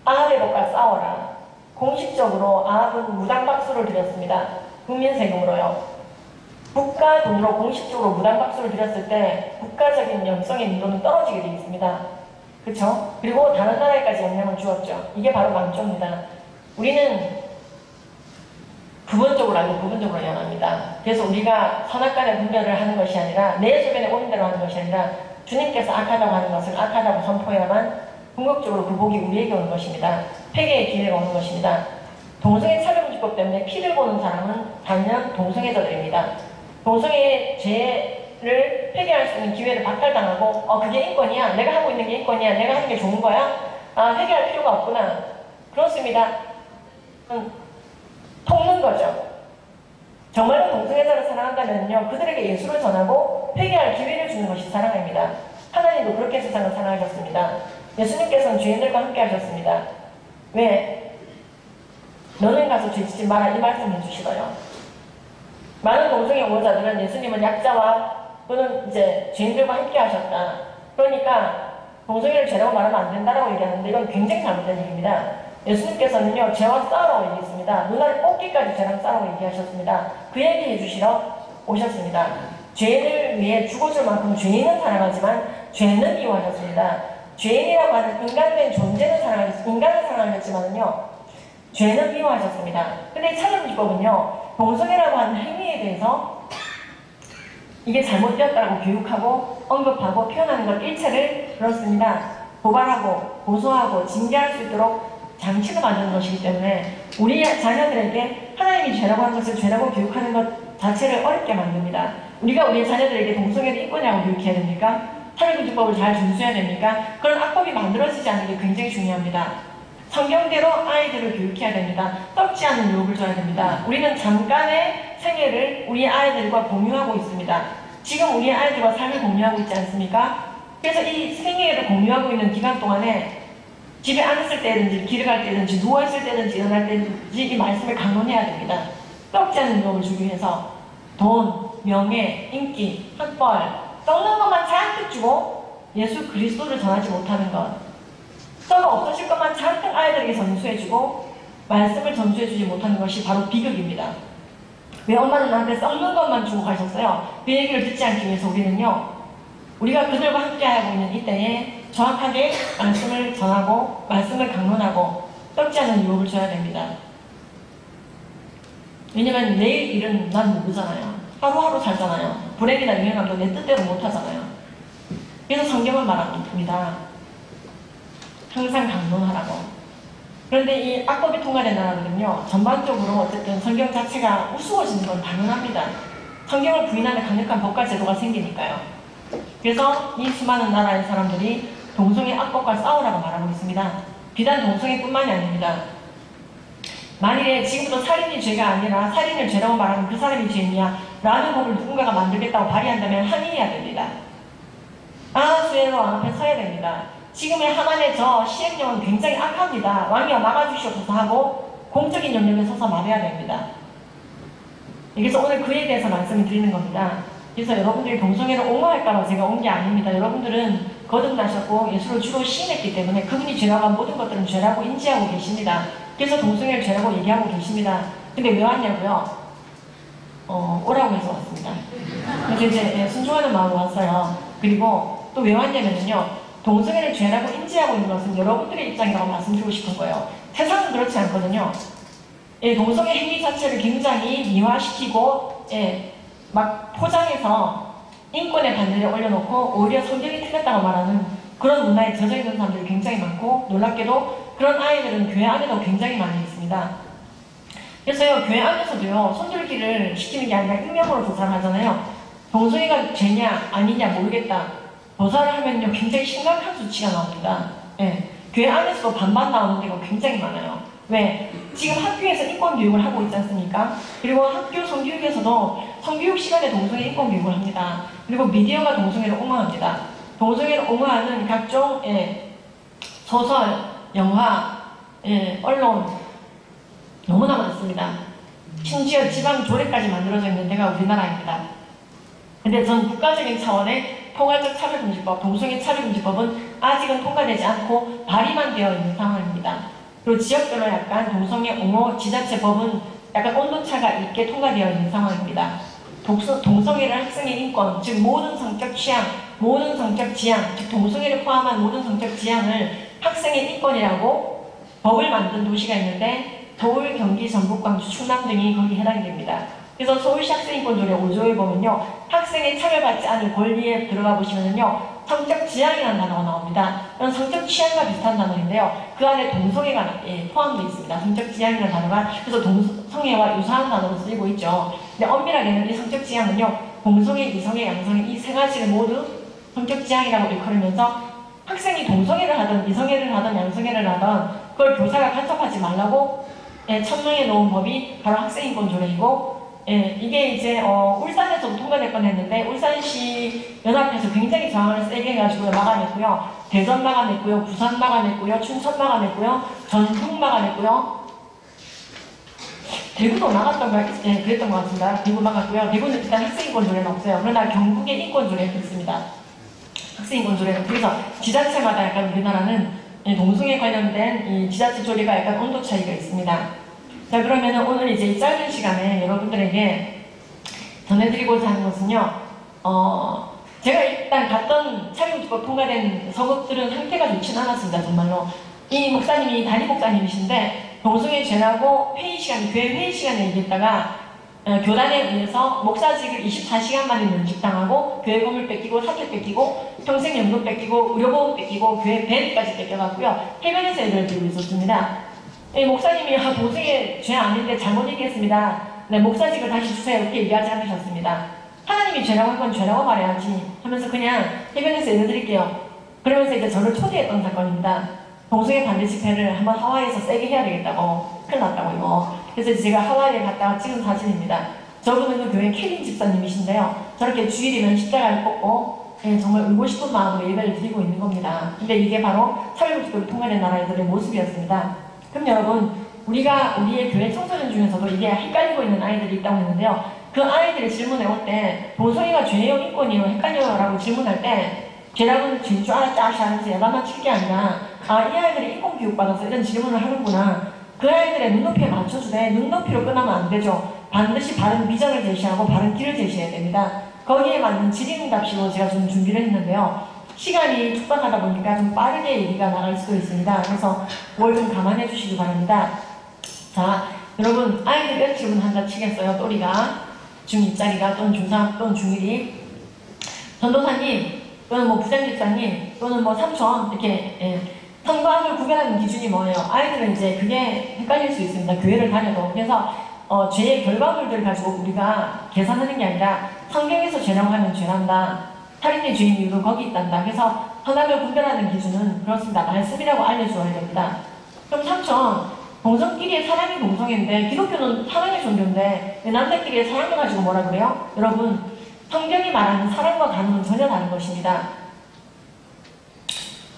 아합의 법과 싸워라. 공식적으로 아합은 무당박수를 드렸습니다. 국민세금으로요. 국가 돈으로 공식적으로 무당박수를 드렸을 때 국가적인 영성의 민도는 떨어지게 되어 있습니다. 그렇죠? 그리고 다른 나라에까지 영향을 주었죠. 이게 바로 망조입니다. 우리는 부분적으로 알고 부분적으로 연합니다. 그래서 우리가 선악간의 분별을 하는 것이 아니라 내 주변에 오는 대로 하는 것이 아니라 주님께서 악하다고 하는 것을 악하다고 선포해야만 궁극적으로 그 복이 우리에게 오는 것입니다. 회개의 기회가 오는 것입니다. 동성애 차별금지법 때문에 피를 보는 사람은 단연 동성애자들입니다. 동성애의 죄를 회개할 수 있는 기회를 박탈당하고 그게 인권이야, 내가 하고 있는 게 인권이야, 내가 하는 게 좋은 거야, 회개할 필요가 없구나. 그렇습니다. 통는 거죠. 정말로 동성애자를 사랑한다면요, 그들에게 예수를 전하고 회개할 기회를 주는 것이 사랑입니다. 하나님도 그렇게 세상을 사랑하셨습니다. 예수님께서는 죄인들과 함께 하셨습니다. 왜? 너는 가서 죄짓지 마라, 이 말씀 해주시고요. 많은 동성애 옹호자들은 예수님은 약자와 또는 이제 죄인들과 함께 하셨다, 그러니까 동성애를 죄라고 말하면 안 된다라고 얘기하는데 이건 굉장히 잘못된 얘기입니다. 예수님께서는요, 죄와 싸우라고 얘기했습니다. 누나를 뽑기까지 죄랑 싸우라고 얘기하셨습니다. 그 얘기 해주시러 오셨습니다. 죄인을 위해 죽어줄 만큼 죄인은 사랑하지만 죄는 미워하셨습니다. 죄인이라고 하는 인간된 존재는 인간은 사랑하셨지만은요, 죄는 미워하셨습니다. 근데 이 차별금지법은요, 동성애라고 하는 행위에 대해서 이게 잘못되었다고 교육하고 언급하고 표현하는 것 일체를 그렇습니다. 고발하고 고소하고 징계할 수 있도록 장치를 만드는 것이기 때문에 우리 자녀들에게 하나님이 죄라고 하는 것을 죄라고 교육하는 것 자체를 어렵게 만듭니다. 우리가 우리 자녀들에게 동성애를 인권이라고 교육해야 됩니까? 차별금지법을 잘 준수해야 됩니까? 그런 악법이 만들어지지 않는 게 굉장히 중요합니다. 성경대로 아이들을 교육해야 됩니다. 썩지 않은 유혹을 줘야 됩니다. 우리는 잠깐의 생애를 우리 아이들과 공유하고 있습니다. 지금 우리 아이들과 삶을 공유하고 있지 않습니까? 그래서 이 생애를 공유하고 있는 기간 동안에 집에 앉았을 때든지 길을 갈 때든지 누워있을 때든지 일어날 때든지 이 말씀을 강론해야 됩니다. 썩지 않는 유혹을 주기 위해서 돈, 명예, 인기, 학벌, 썩는 것만 잔뜩 주고 예수 그리스도를 전하지 못하는 것, 썩어 없어질 것만 잔뜩 아이들에게 전수해주고 말씀을 전수해주지 못하는 것이 바로 비극입니다. 왜 엄마는 나한테 썩는 것만 주고 가셨어요? 그 얘기를 듣지 않기 위해서 우리는요, 우리가 그들과 함께하고 있는 이때에 정확하게 말씀을 전하고 말씀을 강론하고 썩지 않은 유혹을 줘야 됩니다. 왜냐면 내일 일은 난 모르잖아요. 하루하루 살잖아요. 불행이나 유행함도 내 뜻대로 못하잖아요. 그래서 성경을 말합니다. 항상 강론하라고. 그런데 이 악법이 통과된 나라들은요, 전반적으로 어쨌든 성경 자체가 우스워지는 건 당연합니다. 성경을 부인하는 강력한 법과 제도가 생기니까요. 그래서 이 수많은 나라의 사람들이 동성애 악법과 싸우라고 말하고 있습니다. 비단 동성애뿐만이 아닙니다. 만일에 지금부터 살인이 죄가 아니라 살인을 죄라고 말하는 그 사람이 죄냐 라는 법을 누군가가 만들겠다고 발의한다면 항의해야 됩니다. 아하수에로 왕 앞에 서야 됩니다. 지금의 하만의 저 시행령은 굉장히 악합니다. 왕이여 막아주시옵소서 하고 공적인 영역에 서서 말해야 됩니다. 그래서 오늘 그에 대해서 말씀을 드리는 겁니다. 그래서 여러분들이 동성애를 옹호할까봐 제가 온 게 아닙니다. 여러분들은 거듭나셨고 예수를 주로 시인했기 때문에 그분이 죄라고 한 모든 것들은 죄라고 인지하고 계십니다. 그래서 동성애를 죄라고 얘기하고 계십니다. 근데 왜 왔냐고요? 오라고 해서 왔습니다. 그래서 이제 순종하는 마음으로 왔어요. 그리고 또 왜 왔냐면요, 동성애를 죄라고 인지하고 있는 것은 여러분들의 입장이라고 말씀드리고 싶은 거예요. 세상은 그렇지 않거든요. 동성애 행위 자체를 굉장히 미화시키고 막 포장해서 인권의 반열에 올려놓고 오히려 성경이 틀렸다고 말하는 그런 문화에 젖어있는 사람들이 굉장히 많고, 놀랍게도 그런 아이들은 교회 안에도 굉장히 많이 있습니다. 그래서요, 교회 안에서도요, 손들기를 시키는 게 아니라 익명으로 조사를 하잖아요. 동성애가 죄냐 아니냐 모르겠다, 조사를 하면요 굉장히 심각한 수치가 나옵니다. 교회 안에서도 반반 나오는 데가 굉장히 많아요. 왜? 지금 학교에서 인권교육을 하고 있지 않습니까? 그리고 학교 성교육에서도 성교육 시간에 동성애 인권교육을 합니다. 그리고 미디어가 동성애를 옹호합니다. 동성애를 옹호하는 각종 소설, 영화, 언론 너무나 많습니다. 심지어 지방 조례까지 만들어져 있는 데가 우리나라입니다. 근데 전 국가적인 차원의 포괄적 차별금지법, 동성애 차별금지법은 아직은 통과되지 않고 발의만 되어 있는 상황입니다. 그리고 지역별로 약간 동성애 옹호 지자체법은 약간 온도차가 있게 통과되어 있는 상황입니다. 동성애를 학생의 인권, 즉 모든 성적 취향, 모든 성적 지향, 즉 동성애를 포함한 모든 성적 지향을 학생의 인권이라고 법을 만든 도시가 있는데 서울, 경기, 전북, 광주, 충남 등이 거기에 해당이 됩니다. 그래서 서울시 학생인권조례 5조에 보면요. 학생의 차별받지 않을 권리에 들어가 보시면요. 성적 지향이라는 단어가 나옵니다. 이건 성적 취향과 비슷한 단어인데요. 그 안에 동성애가 포함되어 있습니다. 성적 지향이라는 단어가 그래서 동성애와 유사한 단어로 쓰이고 있죠. 근데 엄밀하게는 이 성적 지향은요. 공성애, 이성애, 양성애 이 세 가지를 모두 성적 지향이라고 일컬으면서 학생이 동성애를 하든 이성애를 하든 양성애를 하든 그걸 교사가 간섭하지 말라고 천명해 놓은 법이 바로 학생인권조례이고 이게 이제 울산에서도 통과될 뻔했는데 울산시 연합회에서 굉장히 저항을 세게 해가지고 막아냈고요. 대전 막아냈고요. 부산 막아냈고요. 춘천 막아냈고요. 전북 막아냈고요. 대구도 막았던가 그랬던 것 같습니다. 대구 막았고요. 대구는 일단 학생인권조례는 없어요. 그러나 경북의 인권조례가 있습니다. 학생인권조례는 그래서 지자체마다 약간 우리나라는 동성애 관련된 이 지자체 조례가 약간 온도 차이가 있습니다. 자, 그러면은 오늘 이제 이 짧은 시간에 여러분들에게 전해드리고자 하는 것은요, 제가 일단 갔던 차별금지법 통과된 서극들은 상태가 좋지는 않았습니다, 정말로. 이 목사님이 담임 목사님이신데, 동성애 죄라고 회의 시간, 교회 회의 시간에 얘기했다가, 교단에 의해서 목사직을 24시간 만에 면직당하고, 교회 건물 뺏기고, 사택 뺏기고, 평생연금 뺏기고, 의료보험 뺏기고, 교회 밴까지 뺏겨갔고요, 해변에서 애를 들고 있었습니다. 목사님이 동성애 죄 아닌데 잘못 얘기했습니다. 네, 목사직을 다시 주세요. 이렇게 얘기하지 않으셨습니다. 하나님이 죄라고 한 건 죄라고 말해야지 하면서 그냥 해변에서 예배드릴게요. 그러면서 이제 저를 초대했던 사건입니다. 동성애 반대 집회를 한번 하와이에서 세게 해야 되겠다고. 큰일 났다고 이거. 그래서 제가 하와이에 갔다가 찍은 사진입니다. 저분은 그 교회 케빈 집사님이신데요. 저렇게 주일이면 십자가를 꽂고 정말 울고 싶은 마음으로 예배를 드리고 있는 겁니다. 근데 이게 바로 차별금지법이 통과된 나라들의 모습이었습니다. 그럼 여러분, 우리가 우리의 교회 청소년 중에서도 이게 헷갈리고 있는 아이들이 있다고 했는데요. 그 아이들이 질문해 올 때 동성애가 죄예요, 인권이에요, 헷갈려요 라고 질문할 때 죄라고는 죄인 줄 알았지 하면서 야단만 칠 게 아니라 이 아이들이 인권교육받아서 이런 질문을 하는구나. 그 아이들의 눈높이에 맞춰주되 눈높이로 끝나면 안 되죠. 반드시 바른 비전을 제시하고 바른 길을 제시해야 됩니다. 거기에 맞는 질의응답식으로 제가 좀 준비를 했는데요. 시간이 촉박하다 보니까 좀 빠르게 얘기가 나갈 수도 있습니다. 그래서 뭘 좀 감안해 주시기 바랍니다. 자, 여러분 아이들 몇 질문 한다 치겠어요. 또리가 중2짜리가 또는 중3 또는 중1이 전도사님 또는 뭐 부장집사님 또는 뭐 삼촌 이렇게 성과학을 구별하는 기준이 뭐예요? 아이들은 이제 그게 헷갈릴 수 있습니다. 교회를 다녀도. 그래서 죄의 결과물들 가지고 우리가 계산하는 게 아니라 성경에서 죄라고 하면 죄란다. 살인의 죄인 이유도 거기 있단다. 그래서 선악을 분별하는 기준은 그렇습니다. 말씀이라고 알려주어야 됩니다. 그럼 삼촌, 동성끼리의 사랑이 동성애인데 기독교는 사랑의 종교인데 왜 남자끼리의 사랑을 가지고 뭐라 그래요? 여러분, 성경이 말하는 사랑과 간음은 전혀 다른 것입니다.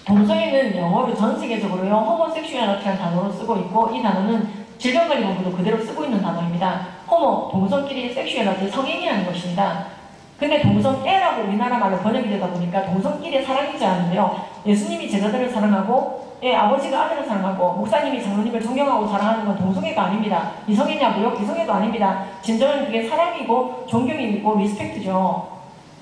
동성애는 영어로 전 세계적으로요 호모섹슈얼리티라는 단어로 쓰고 있고 이 단어는 질병관리본부도 그대로 쓰고 있는 단어입니다. 호모, 동성끼리의 섹슈얼리티, 성행위하는 것입니다. 근데 동성애라고 우리나라 말로 번역이 되다 보니까 동성끼리의 사랑이지 않은데요. 예수님이 제자들을 사랑하고 아버지가 아들을 사랑하고 목사님이 장로님을 존경하고 사랑하는 건 동성애가 아닙니다. 이성애냐고요? 이성애도 아닙니다. 진정한 그게 사랑이고 존경이고 리스펙트죠.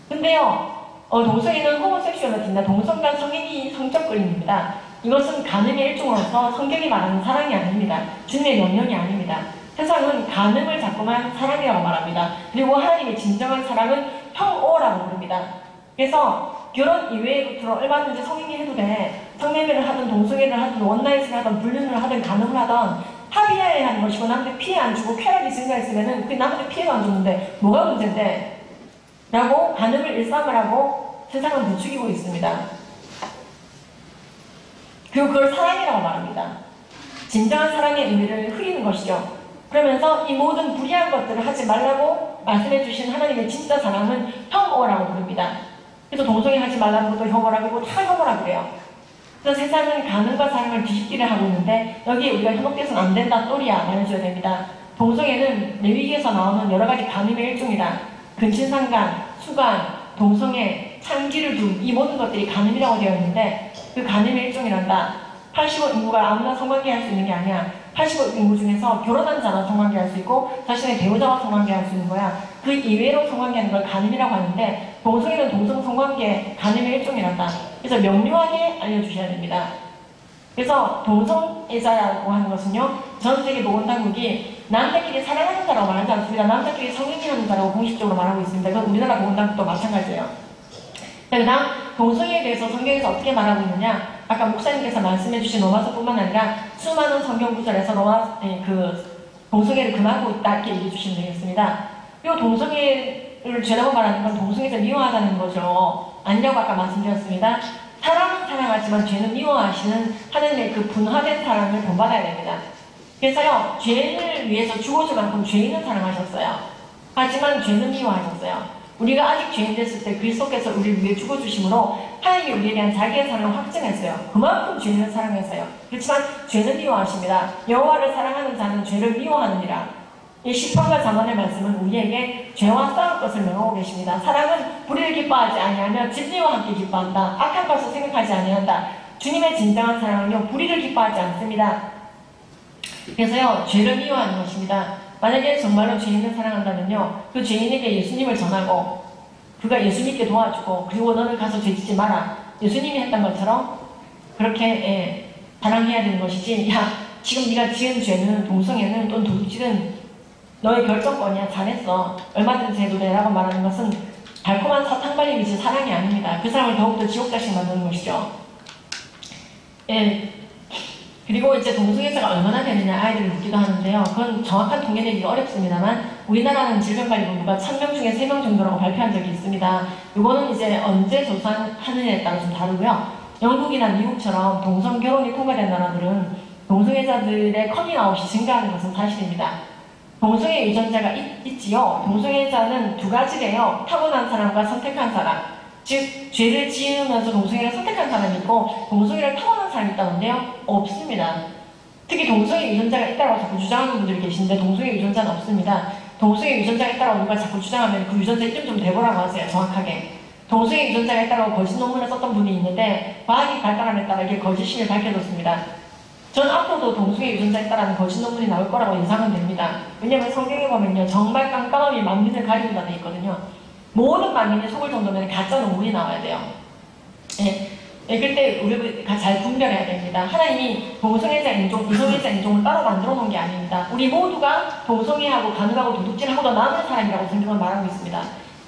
근데요. 동성애는 호모섹슈얼리티입니다. 동성 간 성행위 성적 그림입니다. 이것은 간음의 일종으로서 성경이 말하는 사랑이 아닙니다. 주님의 명령이 아닙니다. 세상은 간음을 자꾸만 사랑이라고 말합니다. 그리고 하나님의 진정한 사랑은 형오라고 부릅니다. 그래서 결혼 이외의 루트로 얼마든지 성행위 해도 돼. 성매매를 하든 동성애를 하든 원나잇을 하든 불륜을 하든 간음을 하든 합의해야 하는 것이고 남한테 피해 안 주고 쾌락이 증가했으면 그 남한테 피해도 안 줬는데 뭐가 문제인데? 라고 간음을 일삼을 하고 세상은 부추기고 있습니다. 그리고 그걸 사랑이라고 말합니다. 진정한 사랑의 의미를 흐리는 것이죠. 그러면서 이 모든 불의한 것들을 하지 말라고 말씀해 주신 하나님의 진짜 사랑은 혐오라고 부릅니다. 그래서 동성애 하지 말라는 것도 혐오라고 다 혐오라고 그래요. 그래서 세상은 가능과 사랑을 뒤집기를 하고 있는데 여기에 우리가 현혹돼서는 안 된다 또리야 말해줘야 됩니다. 동성애는 레위기에서 나오는 여러 가지 간음의 일종이다. 근친상간, 수간, 동성애, 창기를 둠 이 모든 것들이 간음이라고 되어 있는데 그 간음의 일종이란다. 85 인구가 아무나 성관계할 수 있는 게 아니야. 85 인구 중에서 결혼한 자만 성관계할 수 있고 자신의 배우자와 성관계할 수 있는 거야. 그 이외로 성관계하는 걸 간음이라고 하는데 동성애는 동성 성관계 간음의 일종이란다. 그래서 명료하게 알려주셔야 됩니다. 그래서 동성애자라고 하는 것은요, 전 세계 보건당국이 남자끼리 사랑하는 자라고 말하지 않습니다. 남자끼리 성행위하는 자라고 공식적으로 말하고 있습니다. 그건 우리나라 보건당국도 마찬가지예요. 그 다음 동성애에 대해서 성경에서 어떻게 말하고 있느냐, 아까 목사님께서 말씀해주신 로마서뿐만 아니라 수많은 성경 구절에서 동성애를 금하고 있다 이렇게 얘기해 주시면 되겠습니다. 그리고 동성애를 죄라고 말하는 건 동성애를 미워하자는 거죠. 아니라고 아까 말씀드렸습니다. 사랑은 사랑하지만 죄는 미워하시는 하나님의 그 분화된 사랑을 본받아야 됩니다. 그래서요, 죄인을 위해서 죽어줄 만큼 죄인을 사랑하셨어요. 하지만 죄는 미워하셨어요. 우리가 아직 죄인 됐을 때 그리스도께서 우리를 위해 죽어주심으로 하나님이 우리에 대한 자기의 사랑을 확증했어요. 그만큼 죄인을 사랑했어요. 그렇지만 죄는 미워하십니다. 여호와를 사랑하는 자는 죄를 미워하느니라. 이 시편과 잠언의 말씀은 우리에게 죄와 싸울 것을 명하고 계십니다. 사랑은 불의를 기뻐하지 아니하며 진리와 함께 기뻐한다. 악한 것을 생각하지 아니한다. 주님의 진정한 사랑은요, 불의를 기뻐하지 않습니다. 그래서요, 죄를 미워하는 것입니다. 만약에 정말로 죄인을 사랑한다면요, 그 죄인에게 예수님을 전하고 그가 예수 믿게 도와주고 그리고 너는 가서 죄짓지 마라. 예수님이 했던 것처럼 그렇게 사랑해야 되는 것이지, 야, 지금 네가 지은 죄는 동성애는 또는 도둑질은 너의 결정권이야. 잘했어. 얼마든지 해도 돼라고 말하는 것은 달콤한 사탕발림이지 사랑이 아닙니다. 그 사람을 더욱더 지옥자식 만드는 것이죠. 그리고 이제 동성애자가 얼마나 되느냐 아이들을 묻기도 하는데요. 그건 정확한 통계 내기가 어렵습니다만 우리나라는 질병관리본부가 1000명 중에 3명 정도라고 발표한 적이 있습니다. 이거는 이제 언제 조사하느냐에 따라 좀 다르고요. 영국이나 미국처럼 동성 결혼이 통과된 나라들은 동성애자들의 커밍아웃이 증가하는 것은 사실입니다. 동성애 유전자가 있지요. 동성애자는 두 가지래요. 타고난 사람과 선택한 사람. 즉, 죄를 지으면서 동성애를 선택한 사람이 있고 동성애를 타고난 사람이 있다는데요? 없습니다. 특히 동성애 유전자가 있다고 자꾸 주장하는 분들이 계신데 동성애 유전자는 없습니다. 동성애 유전자가 있다고 누가 자꾸 주장하면 그 유전자 이름 좀 대보라고 하세요. 정확하게. 동성애 유전자가 있다고 거짓 논문을 썼던 분이 있는데 과학이 발달함에 따라 이게 거짓임을 밝혀졌습니다. 전 앞으로도 동성애 유전자에 있다라는 거짓 논문이 나올 거라고 예상은 됩니다. 왜냐하면 성경에 보면요, 정말 깜깜함이 만민을 가리는다 돼 있거든요. 모든 만민이 속을 정도면 가짜 논문이 나와야 돼요. 그때 우리가 잘 분별해야 됩니다. 하나님이 동성애자 인종, 이성애자 인종을 따로 만들어 놓은 게 아닙니다. 우리 모두가 동성애하고 가늠하고 도둑질하고도 남은 사람이라고 성경은 말하고 있습니다.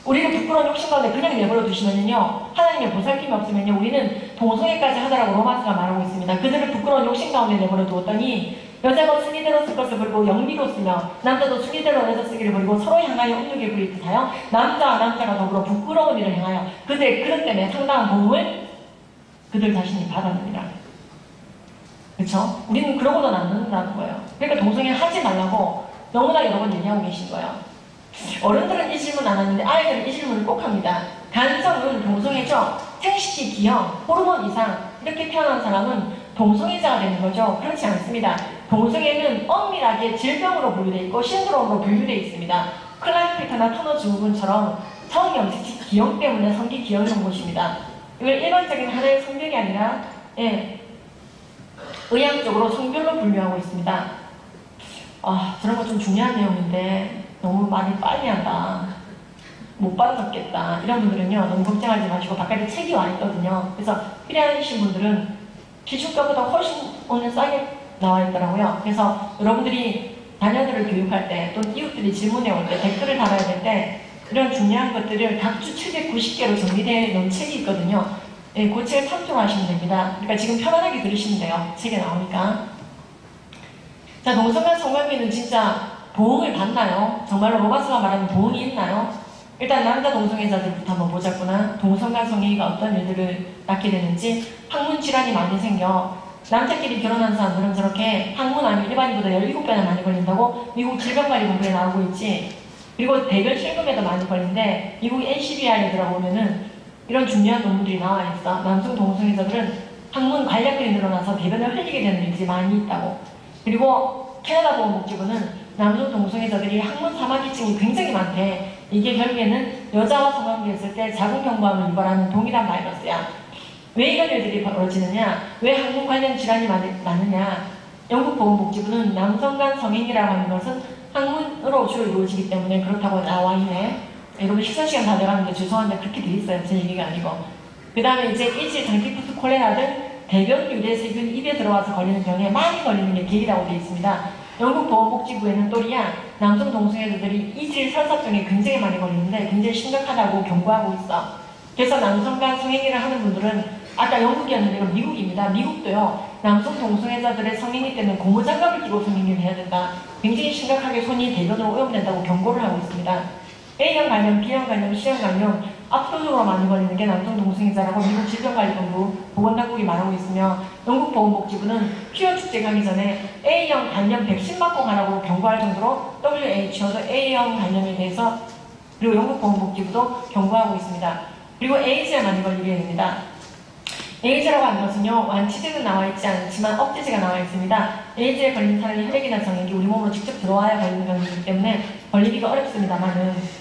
우리를 부끄러운 욕심 가운데 그냥 내버려 두시면요, 하나님의 보살핌이 없으면요, 우리는 동성애까지 하더라고 로마서가 말하고 있습니다. 그들을 부끄러운 욕심 가운데 내버려 두었더니 여자가 순이대로 쓸 것을 버리고 영미로 쓰며 남자도 순이대로 내서 쓰기를 버리고 서로 향하여 음욕에 부릴 듯하여 남자와 남자가 더불어 부끄러운 일을 행하여 그들의 그릇 때문에 상당한 보응을 그들 자신이 받았느니라. 그렇죠? 우리는 그러고도 남는다는 거예요. 그러니까 동성애 하지 말라고 너무나 여러 번 얘기하고 계신 거예요. 어른들은 이 질문 안 하는데 아이들은 이 질문을 꼭 합니다. 간성은 동성애죠. 생식기 기형, 호르몬 이상 이렇게 태어난 사람은 동성애자가 되는 거죠. 그렇지 않습니다. 동성애는 엄밀하게 질병으로 분류되어 있고 신드롬으로 분류되어 있습니다. 클라이페트나 터너 증후군처럼 성형식 기형 때문에 성기 기형이 온 것입니다. 이걸 일반적인 하나의 성별이 아니라 의학적으로 성별로 분류하고 있습니다. 저런 거 좀 중요한 내용인데 너무 말을 빨리 한다. 못 받아먹겠다. 이런 분들은요, 너무 걱정하지 마시고 바깥에 책이 와 있거든요. 그래서 필요하신 분들은 기준가보다 훨씬 오늘 싸게 나와 있더라고요. 그래서 여러분들이 자녀들을 교육할 때 또 이웃들이 질문해 올 때 댓글을 달아야 될 때 이런 중요한 것들을 각 주 790개로 정리되어 놓은 책이 있거든요. 그 책을 참조하시면 됩니다. 그러니까 지금 편안하게 들으시면 돼요. 책에 나오니까. 자, 동성간 성관계는 진짜 보응을 받나요? 정말로 로마서가 말하는 보응이 있나요? 일단 남자 동성애자들부터 한번 보자꾸나. 동성간 성애가 어떤 일들을 낳게 되는지, 항문 질환이 많이 생겨 남자끼리 결혼한 사람들은 저렇게 항문 암이 일반인보다 17배나 많이 걸린다고 미국 질병관리본부에 나오고 있지. 그리고 대변 실금에도 많이 걸리는데 미국 NCBI에 들어보면은 이런 중요한 논문들이 나와 있어. 남성 동성애자들은 항문 관략근이 늘어나서 대변을 흘리게 되는 일들이 많이 있다고. 그리고 캐나다 보건복지부는 남성 동성애자들이 항문 사마귀증이 굉장히 많대. 이게 결국에는 여자와 성관계 했을 때 자궁경부암을 유발하는 동일한 바이러스야. 왜 이런 일들이 벌어지느냐? 왜 항문 관련 질환이 많으냐? 영국 보건복지부는 남성 간 성행위라고 하는 것은 항문으로 주로 이루어지기 때문에 그렇다고 나와 있네. 여러분 식사 시간 다 돼가는데 죄송한데 그렇게 돼 있어요. 제 얘기가 아니고. 그 다음에 이제 이지, 장티푸스, 콜레라 등 대변 유래 세균 입에 들어와서 걸리는 병에 많이 걸리는 게 계기라고 되어 있습니다. 영국 보건복지부에는 또리야 남성 동성애자들이 이질 설사병에 굉장히 많이 걸리는데 굉장히 심각하다고 경고하고 있어. 그래서 남성 간 성행위를 하는 분들은 아까 영국이었는데 이건 미국입니다. 미국도요. 남성 동성애자들의 성행위 때문에 고무장갑을 끼고 성행위를 해야 된다. 굉장히 심각하게 손이 대변으로 오염된다고 경고를 하고 있습니다. A형 감염, B형 감염, C형 감염 압도적으로 많이 걸리는 게 남성 동성애자라고 미국 질병관리본부 보건당국이 말하고 있으며 영국 보건복지부는 피어 축제 가기 전에 A형 감염 백신 맞고 가라고 경고할 정도로 WHO도 A형 감염에 대해서 그리고 영국 보건복지부도 경고하고 있습니다. 그리고 에이즈에 많이 걸리게 됩니다. 에이즈라고 하는 것은요, 완치제는 나와 있지 않지만 억제제가 나와 있습니다. 에이즈에 걸린 사람이 혈액이나 정액이 우리 몸으로 직접 들어와야 걸리는 병이기 때문에 걸리기가 어렵습니다만은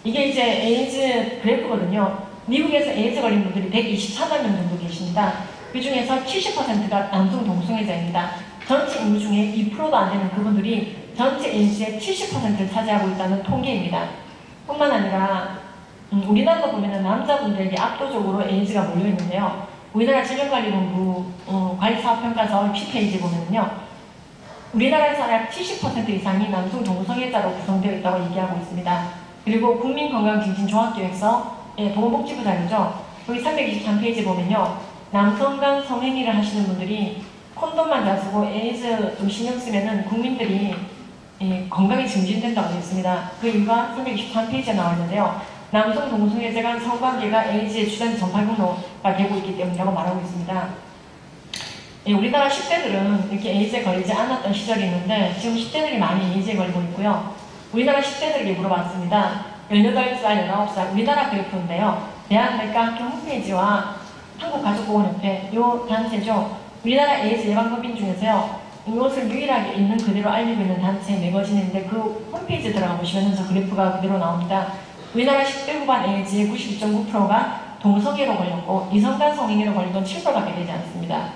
이게 이제 에이즈 그래프거든요. 미국에서 에이즈 걸린 분들이 124만 명 정도 계십니다. 그 중에서 70%가 남성 동성애자입니다. 전체 인구 중에 2%도 안 되는 그분들이 전체 에이즈의 70%를 차지하고 있다는 통계입니다. 뿐만 아니라 우리나라도 보면은 남자분들에게 압도적으로 에이즈가 몰려있는데요. 우리나라 질병관리본부 관리사업평가서 P페이지 보면은요. 우리나라에서 약 70% 이상이 남성 동성애자로 구성되어 있다고 얘기하고 있습니다. 그리고 국민건강증진종합계획서 보건복지부 자료죠. 여기 323페이지 보면요. 남성 간 성행위를 하시는 분들이 콘돔만 잘 쓰고 에이즈 좀 신경 쓰면은 국민들이 건강이 증진된다고 되어 있습니다. 그 이유가 323페이지에 나와 있는데요. 남성 동성애자 간 성관계가 에이즈의 주된 전파 경로가 되고 있기 때문이라고 말하고 있습니다. 우리나라 10대들은 이렇게 에이즈에 걸리지 않았던 시절이 있는데 지금 10대들이 많이 에이즈에 걸리고 있고요. 우리나라 10대들에게 물어봤습니다. 18살, 19살 우리나라 그래프인데요. 대한내과학회 홈페이지와 한국가족보건협회 요 단체죠. 우리나라 에이즈 예방법인 중에서요. 이것을 유일하게 있는 그대로 알리고 있는 단체 매거진인데 그 홈페이지에 들어가 보시면 저 그래프가 그대로 나옵니다. 우리나라 10대 후반 에이즈의 92.9%가 동성애로 걸렸고 이성간 성행위로 걸린 건 7%밖에 되지 않습니다.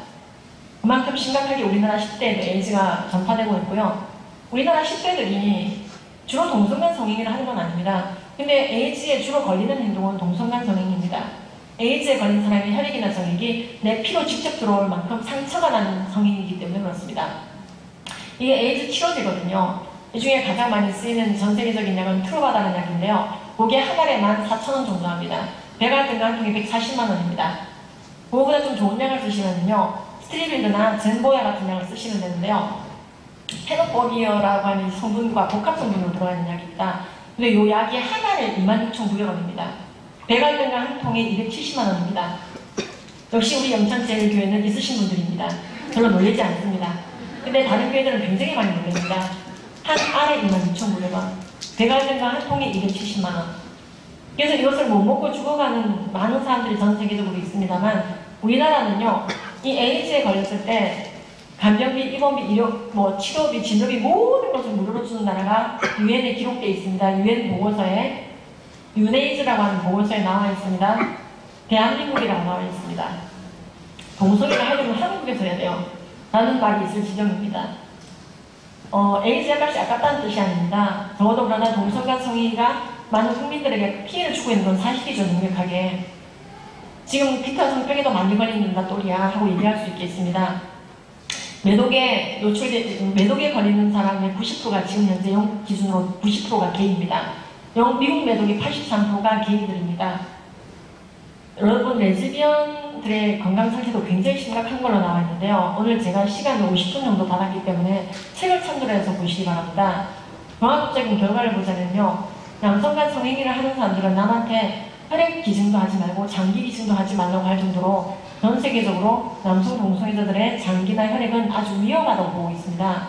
그만큼 심각하게 우리나라 10대에도 에이즈가 전파되고 있고요. 우리나라 10대들이 주로 동성간 성행위를 하는 건 아닙니다. 근데 에이즈에 주로 걸리는 행동은 동성간 성행위입니다. 에이즈에 걸린 사람의 혈액이나 정액이 내 피로 직접 들어올 만큼 상처가 나는 성행위이기 때문에 그렇습니다. 이게 에이즈 치료제거든요. 이 중에 가장 많이 쓰이는 전 세계적인 약은 트루바다는 약인데요. 그게 한 알에 14,000원 정도 합니다. 배갈등가 한 통에 140만원입니다. 그거보다 좀 좋은 약을 쓰시면요. 스트리빌드나 젠보야 같은 약을 쓰시면 되는데요. 페노포기어라고 하는 성분과 복합 성분으로 들어가 있는 약입니다. 근데 이 약이 한 알에 26,900원입니다. 배갈등가 한 통에 270만원입니다. 역시 우리 영천제일교회는 있으신 분들입니다. 별로 놀리지 않습니다. 근데 다른 교회들은 굉장히 많이 놀립니다. 한 알에 26,900원. 배갈등가 한 통에 270만원. 그래서 이것을 못 먹고 죽어가는 많은 사람들이 전 세계적으로 있습니다만 우리나라는요. 이 에이즈에 걸렸을 때 간병비, 입원비, 치료비, 진료비 모든 것을 무료로 주는 나라가 유엔에 기록되어 있습니다. 유엔 보고서에 유네이즈라고 하는 보고서에 나와 있습니다. 대한민국이라고 나와 있습니다. 동성애를 하려면 한국에서 해야 돼요. 라는 말이 있을 지경입니다. 에이즈 약값이 아깝다는 뜻이 아닙니다. 적어도 그러나 동성간 성행위가 많은 국민들에게 피해를 주고 있는 건 사실이죠, 명백하게. 지금 피터 성병에도 많이 걸린다 또리야 하고 얘기할 수 있겠습니다. 매독에 걸리는 사람의 90%가 지금 현재 영국 기준으로 90%가 게이입니다. 미국 매독의 83%가 게이들입니다. 여러분 레즈비언들의 건강 상태도 굉장히 심각한 걸로 나와 있는데요. 오늘 제가 시간을 50분 정도 받았기 때문에 책을 참조해서 보시기 바랍니다. 종합적인 결과를 보자면요. 남성간 성행위를 하는 사람들은 남한테 혈액 기증도 하지 말고 장기 기증도 하지 말라고 할 정도로 전 세계적으로 남성 동성애자들의 장기나 혈액은 아주 위험하다고 보고 있습니다.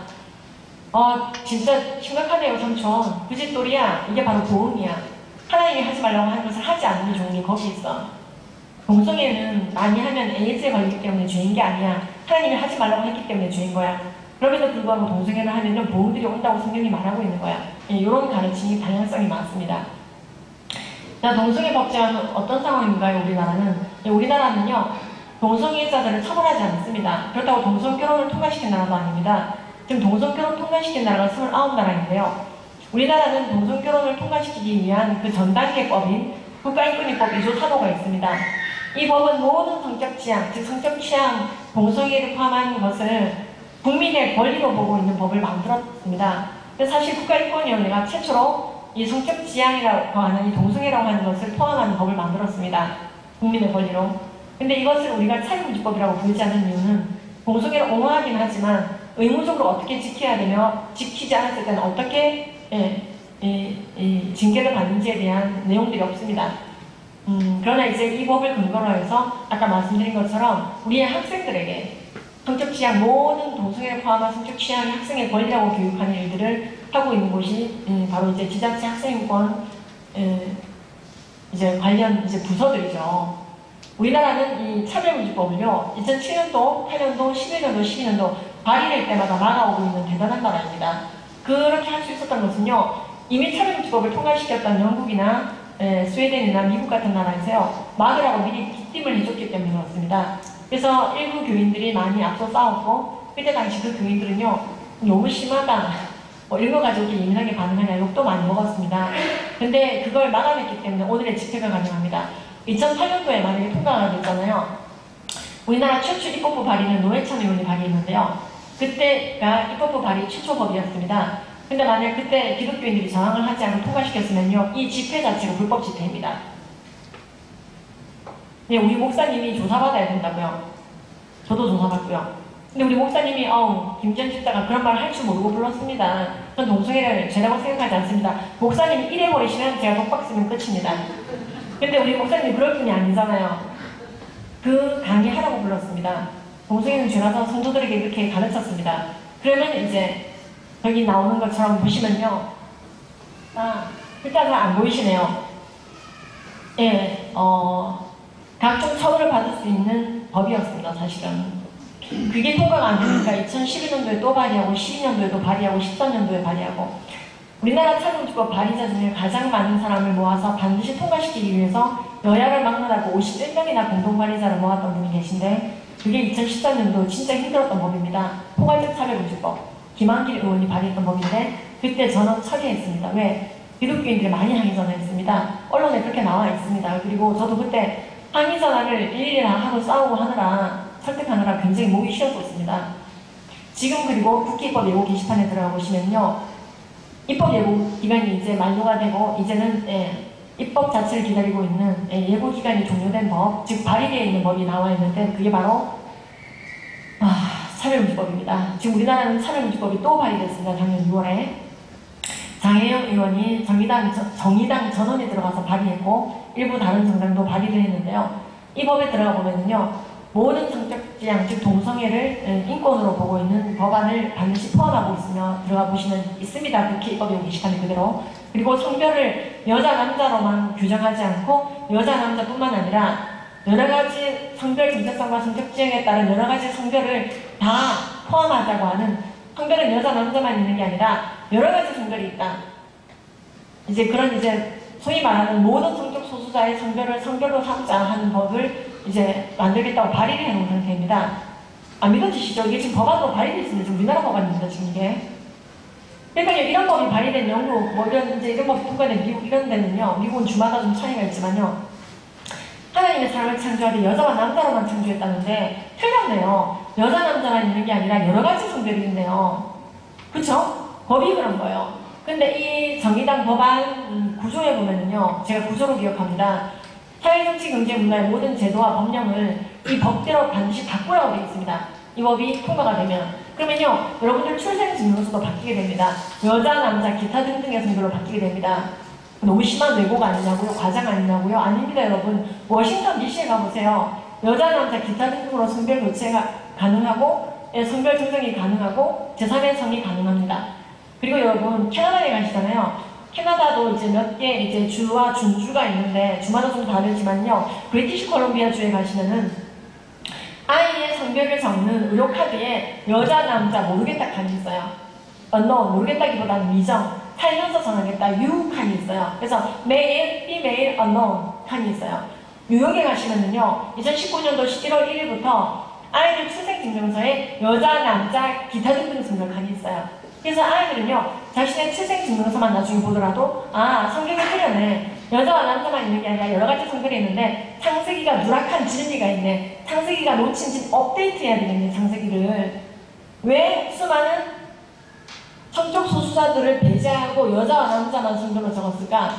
진짜 심각하네요, 삼촌. 그 짓돌이야. 이게 바로 도움이야. 하나님이 하지 말라고 하는 것을 하지 않는 게 좋은 게 거기 있어. 동성애는 많이 하면 에이즈에 걸리기 때문에 죄인 게 아니야. 하나님이 하지 말라고 했기 때문에 죄인 거야. 그럼에도 불구하고 동성애를 하면은 보험들이 온다고 성경이 말하고 있는 거야. 이런 가르침이 방향성이 많습니다. 자, 동성애 법제화는 어떤 상황인가요? 우리나라는요, 동성애자들을 처벌하지 않습니다. 그렇다고 동성결혼을 통과시킨 나라도 아닙니다. 지금 동성결혼 통과시킨 나라가 29나라인데요. 우리나라는 동성결혼을 통과시키기 위한 그 전단계법인 국가인권위법 2조 4호가 있습니다. 이 법은 모든 성적 지향, 즉 성적 취향, 동성애를 포함한 것을 국민의 권리로 보고 있는 법을 만들었습니다. 근데 사실 국가인권위원회가 최초로 이 성적 지향이라고 하는 이 동성애라고 하는 것을 포함하는 법을 만들었습니다. 국민의 권리로. 근데 이것을 우리가 차별금지법이라고 부르지 않는 이유는 동성애를 옹호하긴 하지만 의무적으로 어떻게 지켜야 되며 지키지 않았을 때는 어떻게 징계를 받는지에 대한 내용들이 없습니다. 그러나 이제 이 법을 근거로 해서 아까 말씀드린 것처럼 우리의 학생들에게 성적 취향, 모든 동성애를 포함한 성적 취향이 학생의 권리라고 교육하는 일들을 하고 있는 곳이 바로 이제 지자체 학생인권 이제 관련 이제 부서들이죠. 우리나라는 이 차별금지법을요 2007년도, 8년도, 11년도, 12년도 발의될 때마다 막아오고 있는 대단한 나라입니다. 그렇게 할 수 있었던 것은요 이미 차별금지법을 통과시켰던 영국이나 스웨덴이나 미국 같은 나라에서요 막으라고 미리 기침을 해줬기 때문에 그렇습니다. 그래서 일부 교인들이 많이 앞서 싸웠고 그때 당시 그 교인들은요 너무 심하다 이런 거 가지고 이렇게 예민하게 반응하냐 욕도 많이 먹었습니다. 근데 그걸 막아냈기 때문에 오늘의 집회가 가능합니다. 2008년도에 만약에 통과가 됐잖아요. 우리나라 최초 입법부 발의는 노회찬 의원이 발의했는데요. 그때가 입법부 발의 최초법이었습니다. 근데 만약 그때 기독교인들이 저항을 하지 않고 통과시켰으면요 이 집회 자체가 불법 집회입니다. 네, 우리 목사님이 조사받아야 된다고요. 저도 조사받고요. 근데 우리 목사님이 김지현 집사가 그런 말을 할 줄 모르고 불렀습니다. 전 동성애를 죄라고 생각하지 않습니다. 목사님이 이래버리시면 제가 독박 쓰면 끝입니다. 근데 우리 목사님이 그럴 분이 아니잖아요. 그 강의하라고 불렀습니다. 동성애는 죄라서 성도들에게 이렇게 가르쳤습니다. 그러면 이제 여기 나오는 것처럼 보시면요. 일단 잘 안 보이시네요. 예, 각종 처벌을 받을 수 있는 법이었습니다, 사실은. 그게 통과가 안 되니까 2011년도에 또 발의하고 12년도에도 발의하고 13년도에 발의하고 우리나라 차별금지법 발의자 중에 가장 많은 사람을 모아서 반드시 통과시키기 위해서 여야를 막론하고 51명이나 공동 발의자를 모았던 분이 계신데 그게 2013년도 진짜 힘들었던 법입니다. 포괄적 차별금지법. 김한길 의원이 발의했던 법인데 그때 저는 처리했습니다. 왜? 기독교인들이 많이 항의 전화했습니다. 언론에 그렇게 나와 있습니다. 그리고 저도 그때 항의 전화를 일일이 하고 싸우고 하느라 설득하느라 굉장히 목이 쉬었었습니다. 지금 그리고 국회 입법 예고 게시판에 들어가 보시면요. 입법 예고 기간이 이제 만료가 되고 이제는 입법 자체를 기다리고 있는 예고 기간이 종료된 법, 즉 발의되어 있는 법이 나와 있는데 그게 바로 차별금지법입니다. 지금 우리나라는 차별금지법이 또 발의됐습니다. 작년 6월에 장혜영 의원이 정의당 전원에 들어가서 발의했고 일부 다른 정당도 발의를 했는데요. 이 법에 들어가 보면은요. 모든 성적 지향, 즉 동성애를 인권으로 보고 있는 법안을 반드시 포함하고 있으며 들어가 보시면 있습니다. 국회 입법 예고 게시판에 그대로. 그리고 성별을 여자, 남자로만 규정하지 않고 여자, 남자뿐만 아니라 여러가지 성별 정체성과 성적 지향에 따른 여러가지 성별을 다 포함하자고 하는 성별은 여자, 남자만 있는 게 아니라 여러가지 성별이 있다. 이제 그런 소위 말하는 모든 성적 소수자의 성별을 성별로 삼자 하는 법을 이제 만들겠다고 발의를 해놓은 상태입니다. 믿어지시죠? 이게 지금 법안으로 발의되어 있습니다. 지금 우리나라 법안입니다. 지금 이게. 그러니까 이런 법이 발의된 영국, 이런 법이 통과된 미국 이런 데는요. 미국은 주마다 좀 차이가 있지만요. 하나님의 사람을 창조할 때 여자와 남자로만 창조했다는데 틀렸네요. 여자, 남자만 있는 게 아니라 여러 가지 성별이 있네요. 그쵸? 법이 그런 거예요. 근데 이 정의당 법안 구조에 보면은요. 제가 구조로 기억합니다. 사회정치, 경제, 문화의 모든 제도와 법령을 이 법대로 반드시 바꾸라고 되어 있습니다. 이 법이 통과가 되면. 그러면요, 여러분들 출생증명서도 바뀌게 됩니다. 여자, 남자, 기타 등등의 성별로 바뀌게 됩니다. 너무 심한 왜곡 아니냐고요? 과장 아니냐고요? 아닙니다, 여러분. 워싱턴 DC에 가보세요. 여자, 남자, 기타 등등으로 성별 교체가 가능하고 성별 조정이 가능하고 제3의 성이 가능합니다. 그리고 여러분 캐나다에 가시잖아요. 캐나다도 이제 몇 개 이제 주와 준주가 있는데 주마다 좀 다르지만요. 브리티시 콜롬비아 주에 가시면은 아이의 성별을 적는 의료 카드에 여자, 남자 모르겠다 칸이 있어요. unknown 모르겠다기보다는 미정, 살면서 정하겠다 U 칸이 있어요. 그래서 male, female, unknown 칸이 있어요. 뉴욕에 가시면은요, 2019년도 11월 1일부터 아이들 출생증명서에 여자, 남자, 기타 등등 성별 칸이 있어요. 그래서 아이들은요, 자신의 출생증명서만 나중에 보더라도 아, 성별이 틀렸네. 여자와 남자만 있는 게 아니라 여러 가지 성별이 있는데 창세기가 누락한 진리가 있네. 창세기가 놓친 진 업데이트해야 되겠네, 창세기를. 왜 수많은 성적 소수자들을 배제하고 여자와 남자만 성별로 적었을까?